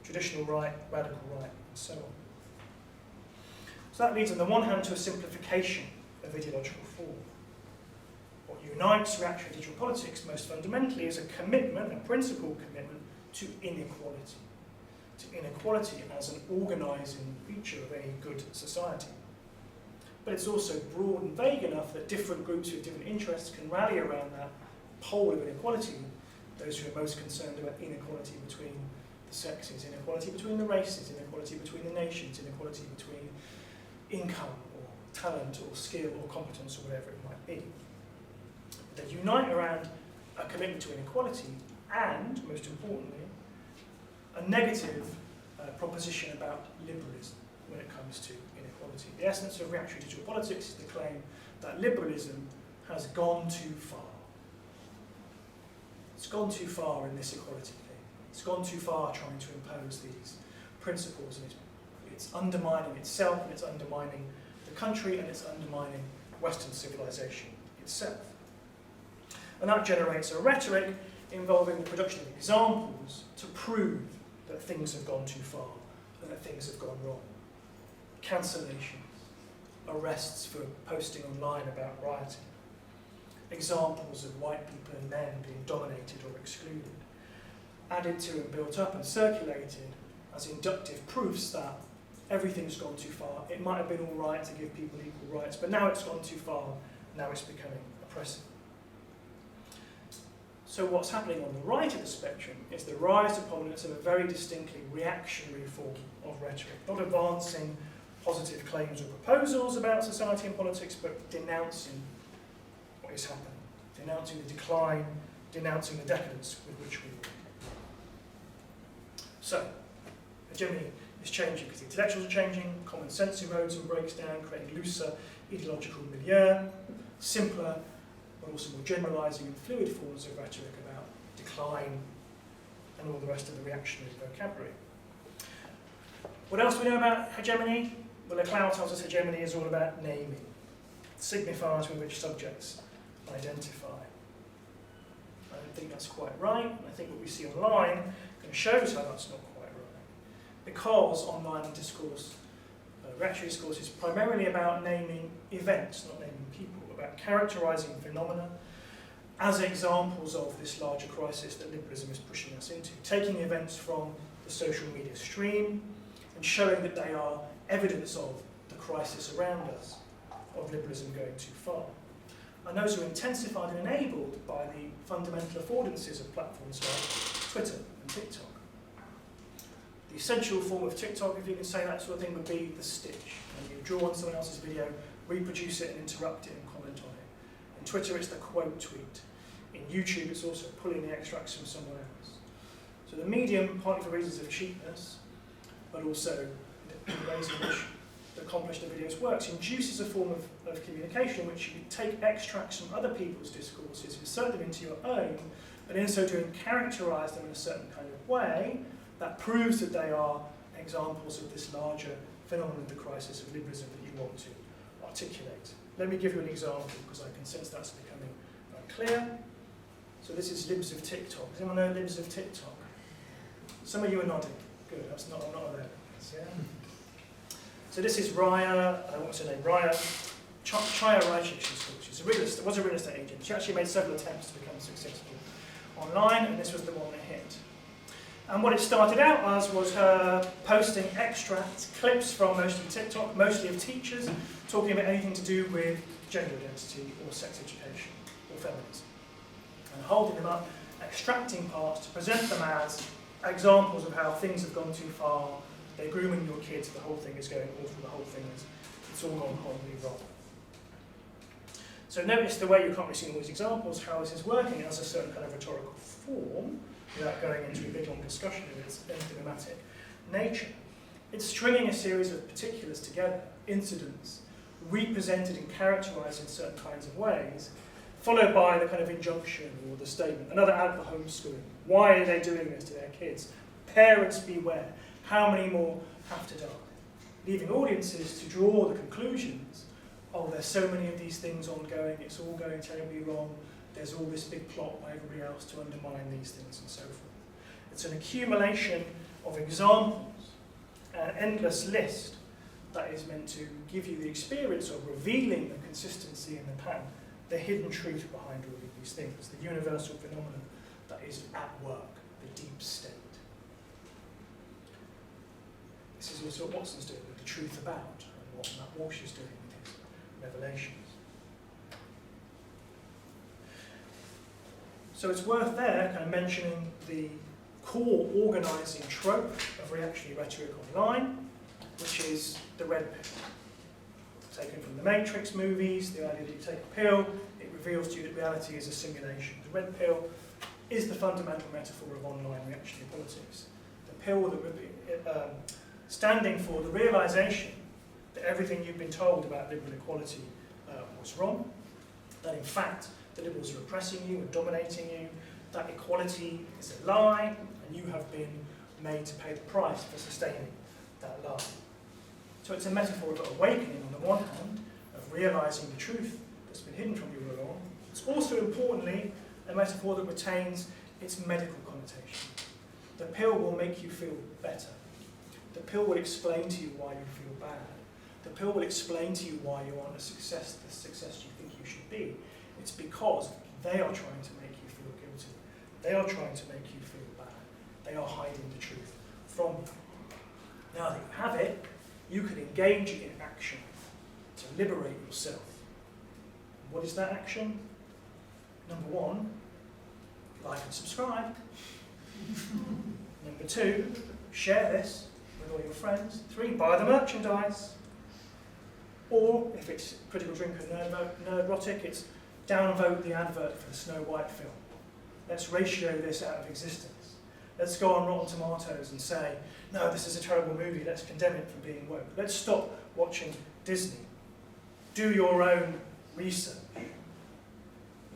traditional right, radical right, and so on. So that leads on the one hand to a simplification of ideological form. What unites reactionary digital politics most fundamentally is a commitment, a principled commitment to inequality, to inequality as an organising feature of any good society. But it's also broad and vague enough that different groups with different interests can rally around that pole of inequality, those who are most concerned about inequality between the sexes, inequality between the races, inequality between the nations, inequality between income or talent or skill or competence or whatever it might be. They unite around a commitment to inequality and, most importantly, a negative proposition about liberalism when it comes to inequality. The essence of reactionary digital politics is the claim that liberalism has gone too far. It's gone too far in this equality thing. It's gone too far trying to impose these principles, and it's undermining itself, and it's undermining the country, and it's undermining Western civilization itself. And that generates a rhetoric involving the production of examples to prove that things have gone too far and that things have gone wrong. Cancellations, arrests for posting online about rioting, examples of white people and men being dominated or excluded, added to and built up and circulated as inductive proofs that everything's gone too far. It might have been all right to give people equal rights, but now it's gone too far, now it's becoming oppressive. So what's happening on the right of the spectrum is the rise to prominence of a very distinctly reactionary form of rhetoric, not advancing positive claims or proposals about society and politics, but denouncing what is happening, denouncing the decline, denouncing the decadence with which we live. So, hegemony is changing because the intellectuals are changing, common sense erodes and breaks down, creating looser ideological milieu, simpler, but also more generalising and fluid forms of rhetoric about decline and all the rest of the reactionary vocabulary. What else do we know about hegemony? Well, Leclerc tells us hegemony is all about naming, signifiers with which subjects identify. I don't think that's quite right. I think what we see online kind of shows how that's not quite right. Because online discourse, reactionary discourse, is primarily about naming events, not naming people, about characterising phenomena as examples of this larger crisis that liberalism is pushing us into, taking events from the social media stream and showing that they are evidence of the crisis around us, of liberalism going too far. And those are intensified and enabled by the fundamental affordances of platforms like Twitter and TikTok. The essential form of TikTok, if you can say that sort of thing, would be the stitch. And you draw on someone else's video, reproduce it and interrupt it and comment on it. In Twitter, it's the quote tweet. In YouTube, it's also pulling the extracts from someone else. So the medium, partly for reasons of cheapness, but also in ways in which the accomplishment of videos works, induces a form of communication in which you take extracts from other people's discourses, insert them into your own, and in so doing characterise them in a certain kind of way that proves that they are examples of this larger phenomenon of the crisis of liberalism that you want to articulate. Let me give you an example, because I can sense that's becoming clear. So this is libs of TikTok. Does anyone know libs of TikTok? Some of you are nodding. Good, I'm not alone. Yeah. So this is Raya, what's her name? Raya Chaya Raichik, she's a real estate, was a real estate agent. She actually made several attempts to become successful online, and this was the one that hit. And what it started out as was her posting extracts, clips from mostly TikTok, mostly of teachers, talking about anything to do with gender identity or sex education or feminism. And holding them up, extracting parts to present them as examples of how things have gone too far, they're grooming your kids, the whole thing is going awful, the whole thing is, it's all gone horribly wrong. So notice the way you can't really see all these examples, how this is working as a certain kind of rhetorical form, without going into a big long discussion of its enigmatic nature. It's stringing a series of particulars together, incidents, represented and characterised in certain kinds of ways, followed by the kind of injunction or the statement, another ad for homeschooling. Why are they doing this to their kids? Parents beware. How many more have to die? Leaving audiences to draw the conclusions, oh, there's so many of these things ongoing, it's all going terribly wrong, there's all this big plot by everybody else to undermine these things and so forth. It's an accumulation of examples, an endless list that is meant to give you the experience of revealing the consistency and the hidden truth behind all of these things, the universal phenomenon that is at work, the deep state. This is also what Watson's doing with The Truth About, and what Matt Walsh is doing with his Revelations. So it's worth there kind of mentioning the core organising trope of reactionary rhetoric online, which is the red pill. Taken from the Matrix movies, the idea that you take a pill, it reveals to you that reality is a simulation. The red pill is the fundamental metaphor of online reactionary politics. The pill that standing for the realisation that everything you've been told about liberal equality was wrong, that in fact the liberals are oppressing you and dominating you, that equality is a lie, and you have been made to pay the price for sustaining that lie. So it's a metaphor of awakening on the one hand, of realising the truth that's been hidden from you all along. It's also, importantly, a metaphor that retains its medical connotation. The pill will make you feel better. The pill will explain to you why you feel bad. The pill will explain to you why you aren't the success you think you should be. It's because they are trying to make you feel guilty. They are trying to make you feel bad. They are hiding the truth from you. Now that you have it, you can engage in action to liberate yourself. What is that action? Number one, like and subscribe. Number two, share this with all your friends. 3, buy the merchandise. Or, if it's critical drinker nerdrotic, it's downvote the advert for the Snow White film. Let's ratio this out of existence. Let's go on Rotten Tomatoes and say, no, this is a terrible movie, let's condemn it for being woke. Let's stop watching Disney. Do your own research.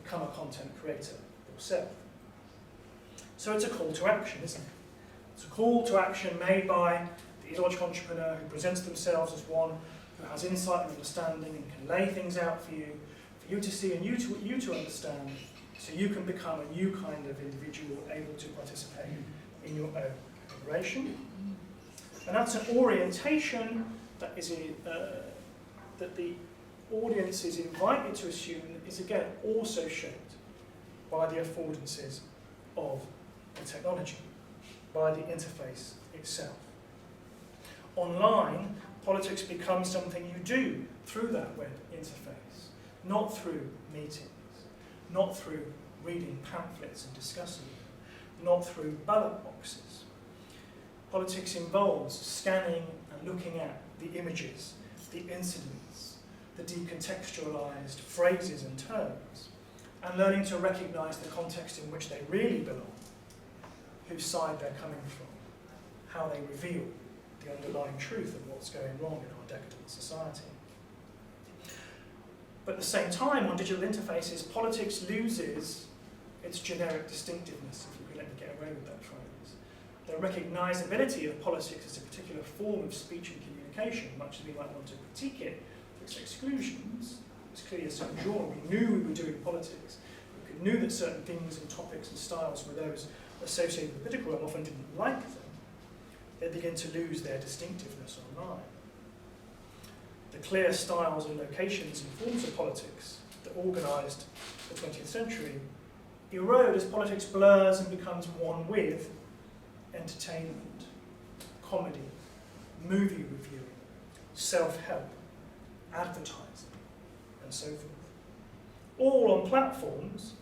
Become a content creator yourself. So it's a call to action, isn't it? It's a call to action made by the ideological entrepreneur who presents themselves as one who has insight and understanding and can lay things out for you to see and you to understand, so you can become a new kind of individual able to participate in your own liberation. And that's an orientation that is that the audience is invited to assume is again also shaped by the affordances of the technology, by the interface itself. Online, politics becomes something you do through that web interface, not through meetings, not through reading pamphlets and discussing them, not through ballot boxes. Politics involves scanning and looking at the images, the incidents, the decontextualized phrases and terms, and learning to recognize the context in which they really belong, whose side they're coming from, how they reveal the underlying truth of what's going wrong in our decadent society. But at the same time, on digital interfaces, politics loses its generic distinctiveness, if you could let me get away with that phrase. The recognisability of politics as a particular form of speech and communication, much as we might want to critique it for its exclusions, was clearly a certain genre. We knew we were doing politics. We knew that certain things and topics and styles were those associated with the political realm, often didn't like them. They begin to lose their distinctiveness online. The clear styles and locations and forms of politics that organised the 20th century erode as politics blurs and becomes one with entertainment, comedy, movie reviewing, self-help, advertising, and so forth. All on platforms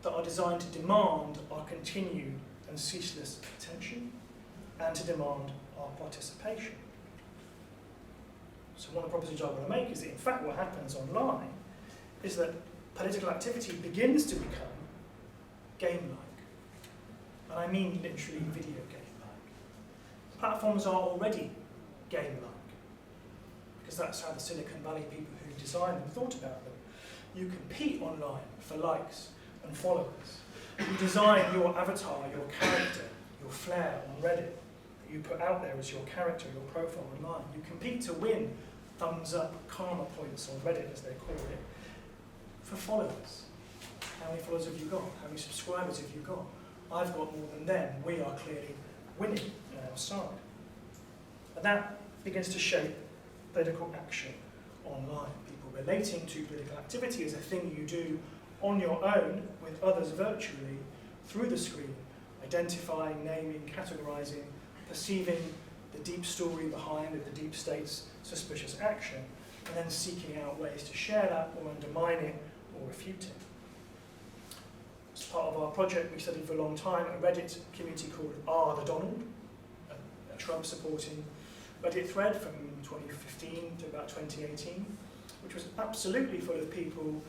that are designed to demand our continued and ceaseless attention and to demand our participation. So one of the propositions I want to make is that in fact what happens online is that political activity begins to become game-like. And I mean literally video game-like. Platforms are already game-like, because that's how the Silicon Valley people who designed them thought about them. You compete online for likes and followers. You design your avatar, your character, your flair on Reddit that you put out there as your character, your profile online. You compete to win thumbs up, karma points on Reddit, as they call it, for followers. How many followers have you got? How many subscribers have you got? I've got more than them. We are clearly winning on our side. And that begins to shape political action online. People relating to political activity as a thing you do on your own with others virtually through the screen, identifying, naming, categorising, perceiving the deep story behind it, the deep state's suspicious action, and then seeking out ways to share that or undermine it or refute it. As part of our project, we studied for a long time a Reddit community called R the Donald, a Trump-supporting Reddit thread from 2015 to about 2018, which was absolutely full of people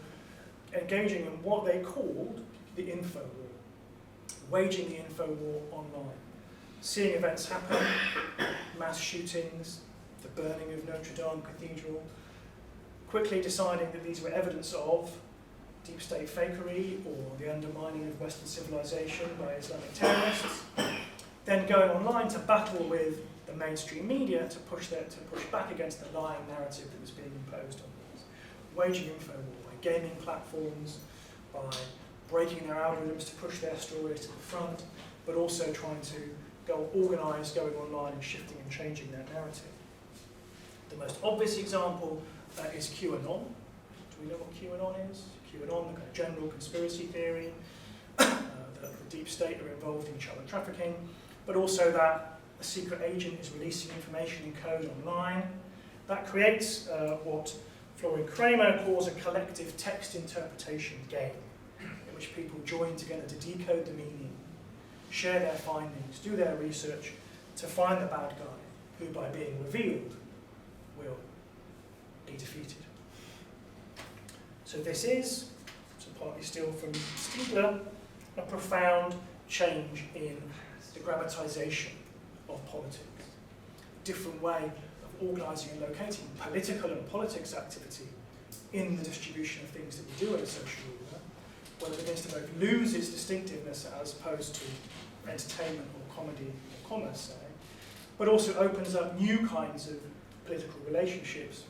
engaging in what they called the info war, waging the info war online, seeing events happen, mass shootings, the burning of Notre Dame Cathedral, quickly deciding that these were evidence of deep state fakery or the undermining of Western civilization by Islamic terrorists, then going online to battle with the mainstream media to push back against the lying narrative that was being imposed on these, waging info war by gaming platforms, by breaking their algorithms to push their stories to the front, but also trying to go organised, going online and shifting and changing their narrative. The most obvious example is QAnon. Do we know what QAnon is? QAnon, the kind of general conspiracy theory, that the deep state are involved in child trafficking, but also that a secret agent is releasing information in code online. That creates what Florian Kramer calls a collective text interpretation game, in which people join together to decode the meaning, share their findings, do their research to find the bad guy, who by being revealed will be defeated. So this is, to partly steal from Stiegler, a profound change in the grammatisation of politics. Different way of organising and locating political and politics activity in the distribution of things that we do in a social order, where it begins to both lose its distinctiveness as opposed to entertainment or comedy or commerce, say, but also opens up new kinds of political relationships,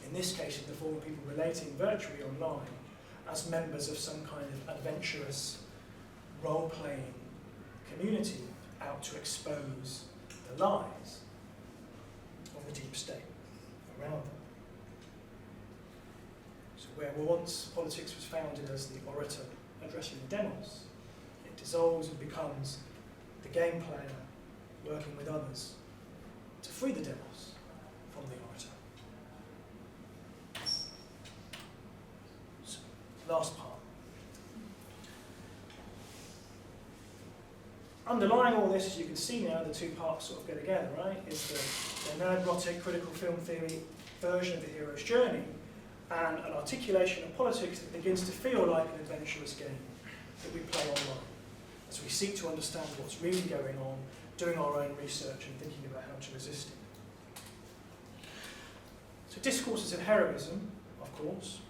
in this case in the form of people relating virtually online as members of some kind of adventurous role-playing community out to expose the lies of the deep state around them. So where once politics was founded as the orator addressing the demos, it dissolves and becomes the game player working with others to free the demos from the orator. So, last part. Underlying all this, as you can see now, the two parts sort of go together, right? Is the nerd-rotic critical film theory version of the hero's journey and an articulation of politics that begins to feel like an adventurous game that we play online as we seek to understand what's really going on, doing our own research and thinking about how to resist it. So discourses of heroism, of course,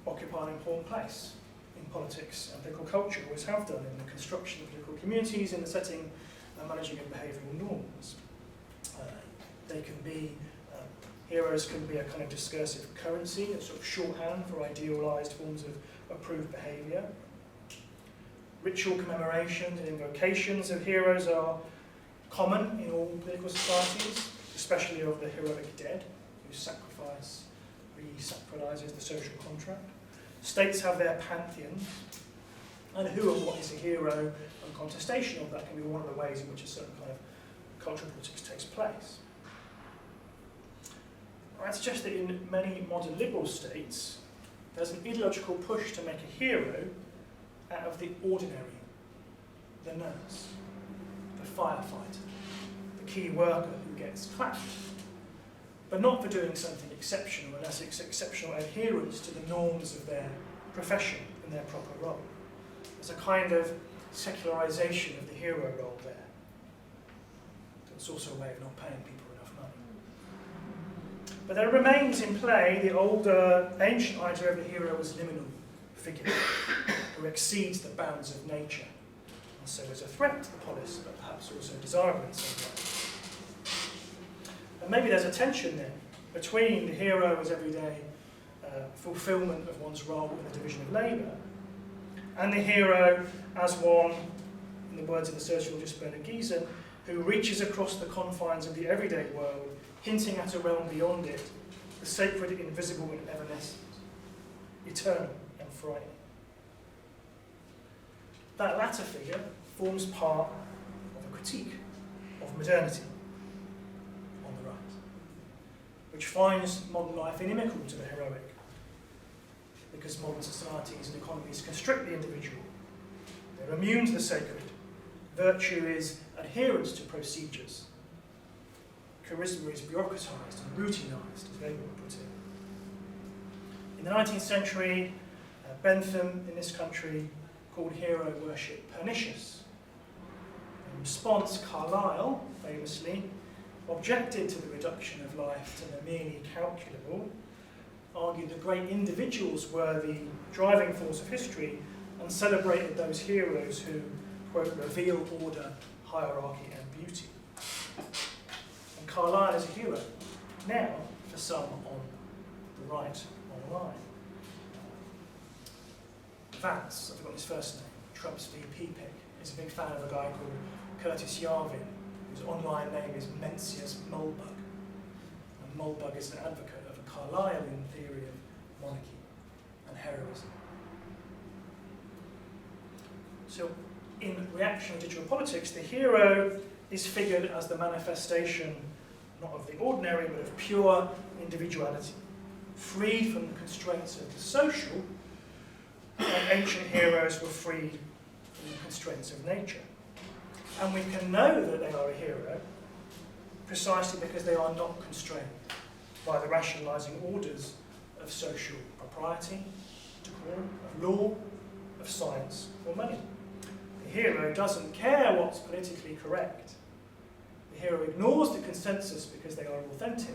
occupy an important place in politics and political culture, always have done in the construction of political communities, in the setting and managing of behavioural norms. They can be, heroes can be a kind of discursive currency, a sort of shorthand for idealised forms of approved behaviour. Ritual commemorations and invocations of heroes are common in all political societies, especially of the heroic dead, whose sacrifice re-sacralises the social contract. States have their pantheons, and who and what is a hero and contestation of that can be one of the ways in which a certain kind of cultural politics takes place. I'd suggest that in many modern liberal states, there's an ideological push to make a hero out of the ordinary, the nurse, the firefighter, the key worker who gets clapped, but not for doing something exceptional unless it's exceptional adherence to the norms of their profession and their proper role. There's a kind of secularisation of the hero role there. It's also a way of not paying people enough money. But there remains in play the older, ancient idea of the hero as liminal figure who exceeds the bounds of nature, and so is a threat to the polis, but perhaps also desirable in some way. And maybe there's a tension then between the hero as everyday fulfilment of one's role in the division of labour, and the hero as one, in the words of the sociologist Bernard Giesen, who reaches across the confines of the everyday world, hinting at a realm beyond it, the sacred, invisible and evanescent, eternal and frightening. That latter figure forms part of a critique of modernity, which finds modern life inimical to the heroic, because modern societies and economies constrict the individual. They're immune to the sacred. Virtue is adherence to procedures. Charisma is bureaucratized and routinized, as they would put it. In the 19th century, Bentham in this country called hero worship pernicious. In response, Carlyle, famously, objected to the reduction of life to the merely calculable, argued that great individuals were the driving force of history, and celebrated those heroes who, quote, reveal order, hierarchy and beauty. And Carlyle is a hero, now for some on the right online. Vance, I've forgotten his first name, Trump's VP pick, is a big fan of a guy called Curtis Yarvin, whose online name is Mencius Mulbug. And Mulbug is an advocate of a Carlylean theory of monarchy and heroism. So, in reactionary digital politics, the hero is figured as the manifestation not of the ordinary, but of pure individuality, freed from the constraints of the social, like ancient heroes were freed from the constraints of nature. And we can know that they are a hero precisely because they are not constrained by the rationalising orders of social propriety, decorum, of law, of science, or money. The hero doesn't care what's politically correct. The hero ignores the consensus because they are authentic,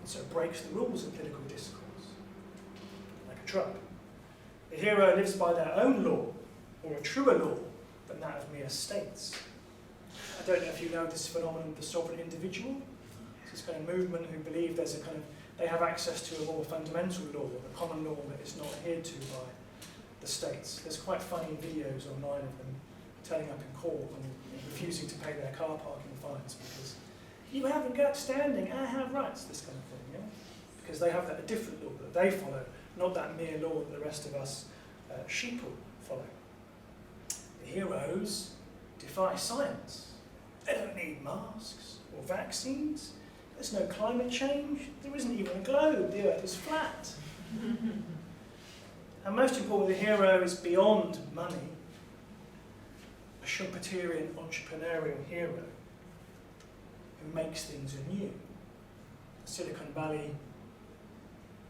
and so breaks the rules of political discourse, like a Trump. The hero lives by their own law, or a truer law than that of mere states. I don't know if you know this phenomenon of the sovereign individual. It's this kind of movement who believe there's a kind of, they have access to a more fundamental law, a common law that is not adhered to by the states. There's quite funny videos online of them turning up in court and refusing to pay their car parking fines because you haven't got standing, I have rights, this kind of thing, yeah? Because they have a different law that they follow, not that mere law that the rest of us sheeple follow. The heroes defy science. They don't need masks or vaccines. There's no climate change. There isn't even a globe. The earth is flat. And most importantly, the hero is beyond money. A Schumpeterian entrepreneurial hero who makes things anew. Silicon Valley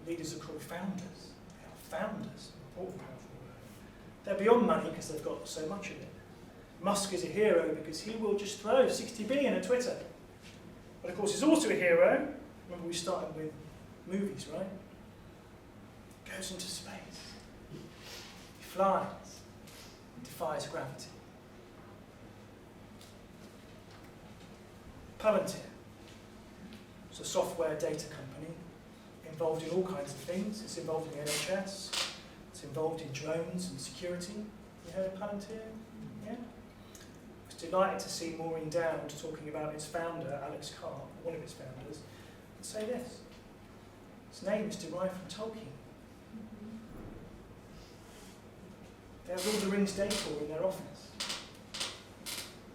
leaders are called founders. They are founders, important, powerful word. They're beyond money because they've got so much of it. Musk is a hero because he will just throw 60 billion at Twitter. But of course he's also a hero. Remember we started with movies, right? Goes into space. He flies. He defies gravity. Palantir. It's a software data company involved in all kinds of things. It's involved in the NHS. It's involved in drones and security. You heard of Palantir? Yeah? I was delighted to see Maureen Dowd talking about its founder, Alex Carr, one of its founders, and say this. Its name is derived from Tolkien. They have Lord of the Rings decor in their office.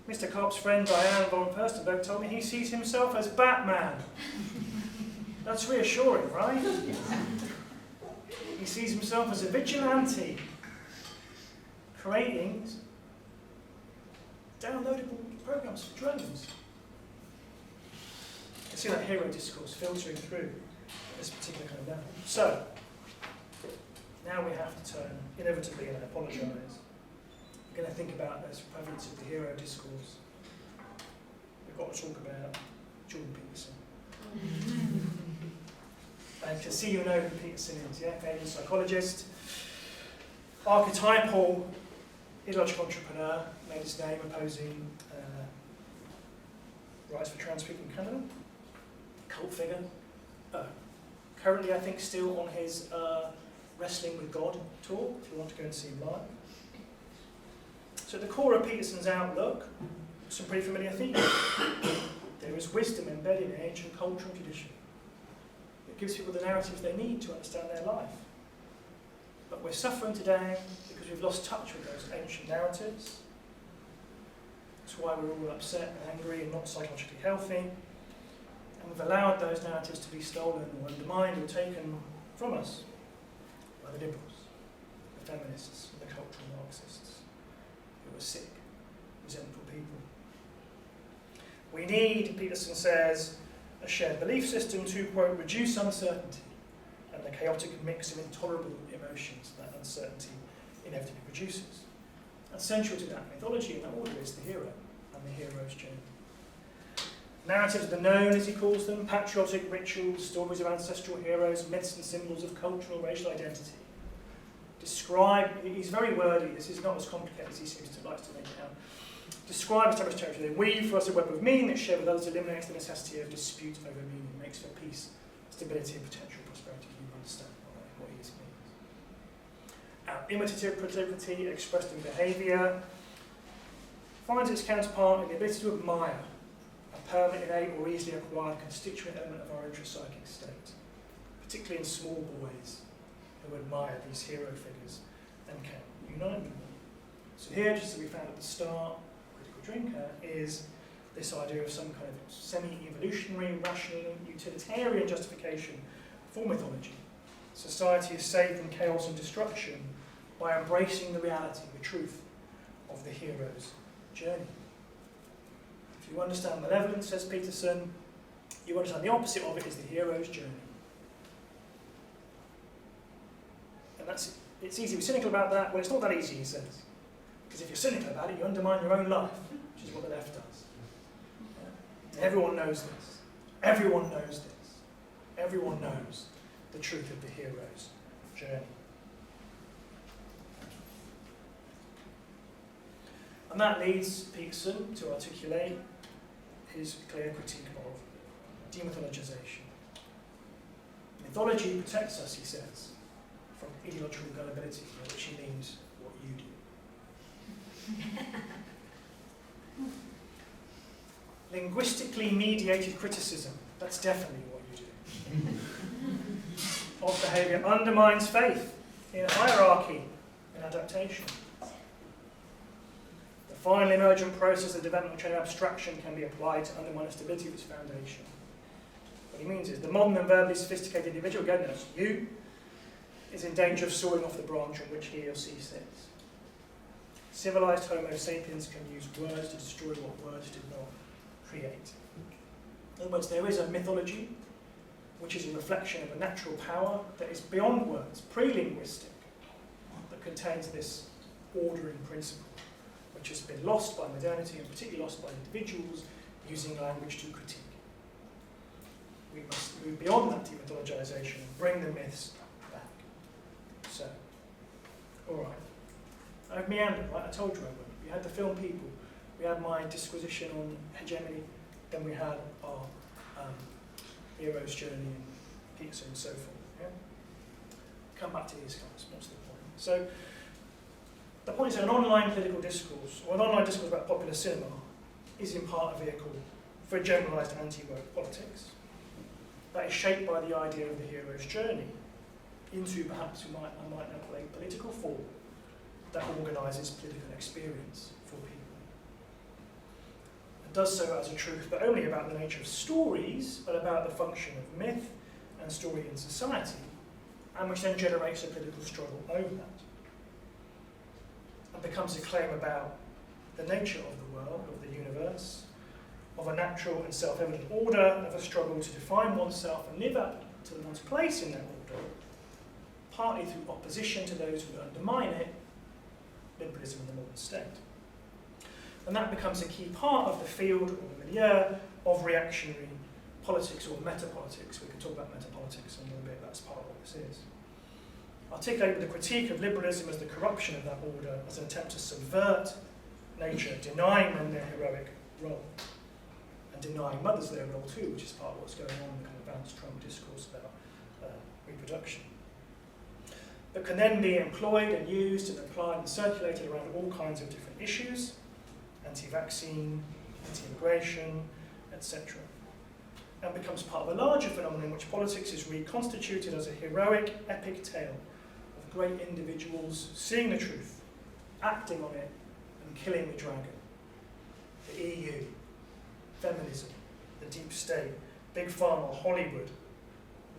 Mr. Karp's friend Diane von Furstenberg told me he sees himself as Batman. That's reassuring, right? He sees himself as a vigilante, creating downloadable programs for drones. You see that hero discourse filtering through this particular kind of level. So, now we have to turn, inevitably, and I apologise, we're going to think about this prevalence of the hero discourse. We've got to talk about Jordan Peterson. And to see you know who Peterson is, yeah? Canadian psychologist, archetypal ideological entrepreneur, made his name opposing rights for trans people in Canada, cult figure. Currently, I think, still on his Wrestling with God tour, if you want to go and see him live. So at the core of Peterson's outlook, some pretty familiar themes. There is wisdom embedded in ancient culture and tradition. It gives people the narratives they need to understand their life. But we're suffering today because we've lost touch with those ancient narratives. That's why we're all upset and angry and not psychologically healthy. And we've allowed those narratives to be stolen or undermined or taken from us by the liberals, the feminists, and the cultural Marxists, who are sick, resentful people. We need, Peterson says, a shared belief system to, quote, reduce uncertainty and the chaotic mix of intolerable emotions that uncertainty inevitably produces. And central to that mythology and that order is the hero and the hero's journey. Narratives of the known, as he calls them, patriotic rituals, stories of ancestral heroes, myths and symbols of cultural and racial identity. Describe, he's very wordy, this is not as complicated as he seems to like to make it out. Describe established territory. They weave for us a web of meaning that shared with others eliminates the necessity of dispute over meaning, makes for peace, stability and potential prosperity. You understand what he means. Our imitative proclivity expressed in behaviour finds its counterpart in the ability to admire, a permanent, innate or easily acquired constituent element of our intrapsychic state, particularly in small boys who admire these hero figures and can unite with them. So here, just as we found at the start, drinker is this idea of some kind of semi-evolutionary, rational, utilitarian justification for mythology. Society is saved from chaos and destruction by embracing the reality, the truth of the hero's journey. If you understand malevolence, says Peterson, you understand the opposite of it is the hero's journey. And it's easy to be cynical about that. Well, it's not that easy, he says. Because if you're cynical about it, you undermine your own life, which is what the left does. Yeah. Everyone knows this. Everyone knows this. Everyone knows the truth of the hero's journey. And that leads Peterson to articulate his clear critique of demythologization. Mythology protects us, he says, from ideological gullibility, by which he means what you do. Linguistically mediated criticism, that's definitely what you do, of behaviour undermines faith in hierarchy and adaptation. The final emergent process of developmental chain of abstraction can be applied to undermine the stability of its foundation. What he means is the modern and verbally sophisticated individual, again that's you, is in danger of soaring off the branch on which he or she sits. Civilized Homo sapiens can use words to destroy what words did not create. In other words, there is a mythology which is a reflection of a natural power that is beyond words, pre-linguistic, that contains this ordering principle, which has been lost by modernity and particularly lost by individuals using language to critique. We must move beyond that demythologization and bring the myths back. So, all right. I've meandered, right? I told you I would. We had the film People, we had my disquisition on hegemony, then we had our hero's journey and Peterson and so forth. Yeah? Come back to these guys, what's the point? So, the point is that an online political discourse, or an online discourse about popular cinema, is in part a vehicle for a generalised anti-woke politics that is shaped by the idea of the hero's journey into perhaps I might now play political form that organises political experience for people. It does so as a truth, but only about the nature of stories, but about the function of myth and story in society, and which then generates a political struggle over that. And becomes a claim about the nature of the world, of the universe, of a natural and self-evident order, of a struggle to define oneself and live up to one's place in that order, partly through opposition to those who undermine it, liberalism in the modern state. And that becomes a key part of the field or the milieu of reactionary politics or metapolitics. We can talk about metapolitics in a little bit, that's part of what this is. Articulate with the critique of liberalism as the corruption of that order, as an attempt to subvert nature, denying men their heroic role, and denying mothers their role too, which is part of what's going on in the kind of Vance Trump discourse about reproduction. That can then be employed and used and applied and circulated around all kinds of different issues, anti-vaccine, anti-immigration, etc. And becomes part of a larger phenomenon in which politics is reconstituted as a heroic, epic tale of great individuals seeing the truth, acting on it, and killing the dragon. The EU, feminism, the deep state, Big Pharma, Hollywood,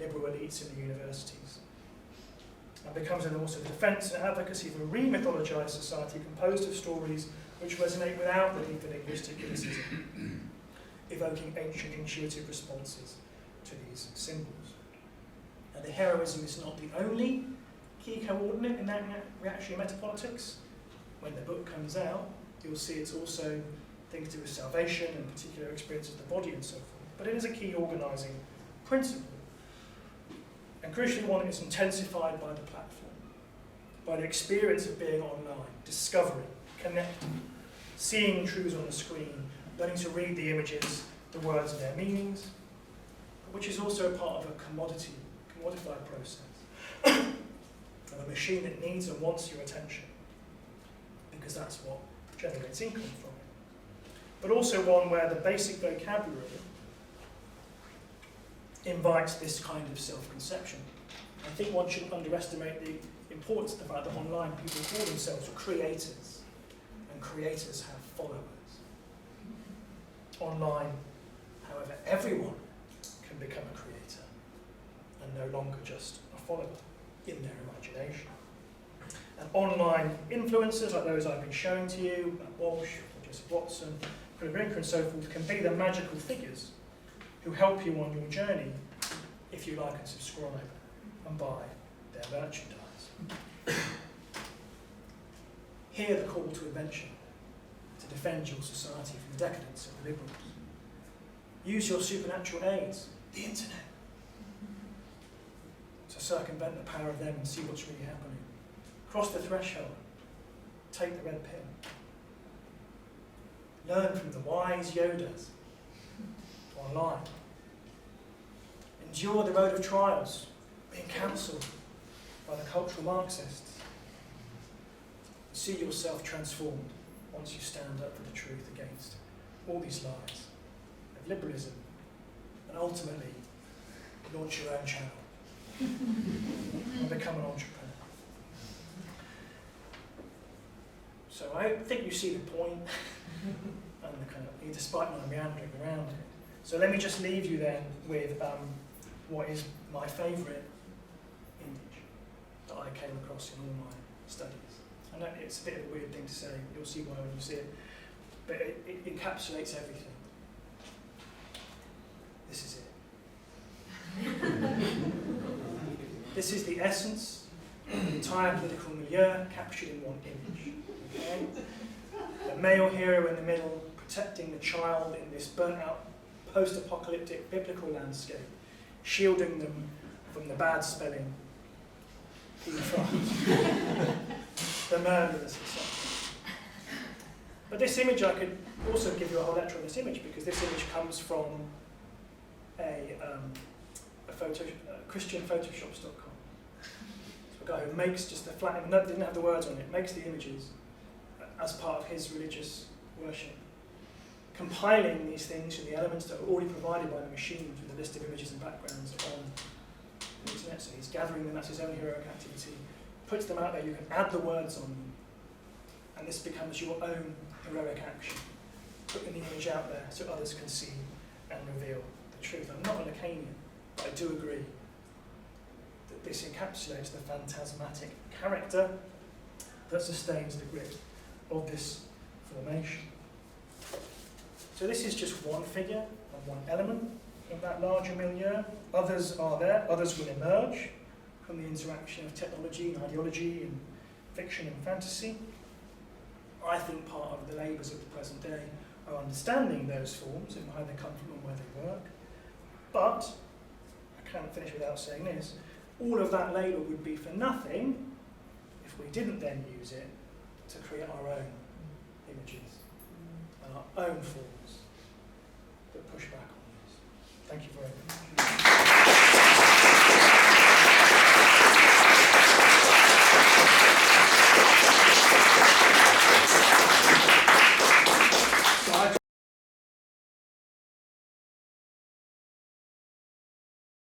liberal elites in the universities, and becomes an also defence and advocacy for a re-mythologised society composed of stories which resonate without the need for linguistic criticism, evoking ancient intuitive responses to these symbols. Now, the heroism is not the only key coordinate in that reactionary metapolitics. When the book comes out, you'll see it's also things to do with salvation and particular experience of the body and so forth. But it is a key organising principle. And crucially, one is intensified by the platform, by the experience of being online, discovering, connecting, seeing truths on the screen, learning to read the images, the words and their meanings, which is also a part of a commodified process, of a machine that needs and wants your attention, because that's what generates income from it. But also one where the basic vocabulary invites this kind of self-conception. I think one shouldn't underestimate the importance of the fact that online people call themselves creators, and creators have followers. Online, however, everyone can become a creator, and no longer just a follower in their imagination. And online influencers, like those I've been showing to you, Walsh, Joseph Watson, Rinker and so forth, can be the magical figures who help you on your journey if you like and subscribe and buy their merchandise. Hear the call to invention, to defend your society from the decadence of the liberals. Use your supernatural aids, the internet, to circumvent the power of them and see what's really happening. Cross the threshold, take the red pill. Learn from the wise Yodas online. Endure the road of trials, being counselled by the cultural Marxists. See yourself transformed once you stand up for the truth against all these lies of liberalism, and ultimately launch your own channel and become an entrepreneur. So I think you see the point, and the kind of, despite my meandering around it. So let me just leave you then with what is my favourite image that I came across in all my studies. I know it's a bit of a weird thing to say, you'll see why when you see it, but it encapsulates everything. This is it. This is the essence of the entire political milieu captured in one image. Okay? The male hero in the middle, protecting the child in this burnt-out, post-apocalyptic biblical landscape, shielding them from the bad spelling in front, the murderers, etc. But this image, I could also give you a whole lecture on this image, because this image comes from ChristianPhotoshop.com. So a guy who makes just a flat, didn't have the words on it, makes the images as part of his religious worship, compiling these things from the elements that are already provided by the machine with a list of images and backgrounds on the internet. So he's gathering them, that's his own heroic activity, puts them out there, you can add the words on them, and this becomes your own heroic action, putting the image out there so others can see and reveal the truth. I'm not a Lacanian, but I do agree that this encapsulates the phantasmatic character that sustains the grip of this formation. So this is just one figure and one element of that larger milieu. Others are there, others will emerge from the interaction of technology and ideology and fiction and fantasy. I think part of the labours of the present day are understanding those forms and where they come from and where they work. But, I can't finish without saying this, all of that labour would be for nothing if we didn't then use it to create our own images and our own forms that push back on this. Thank you very much.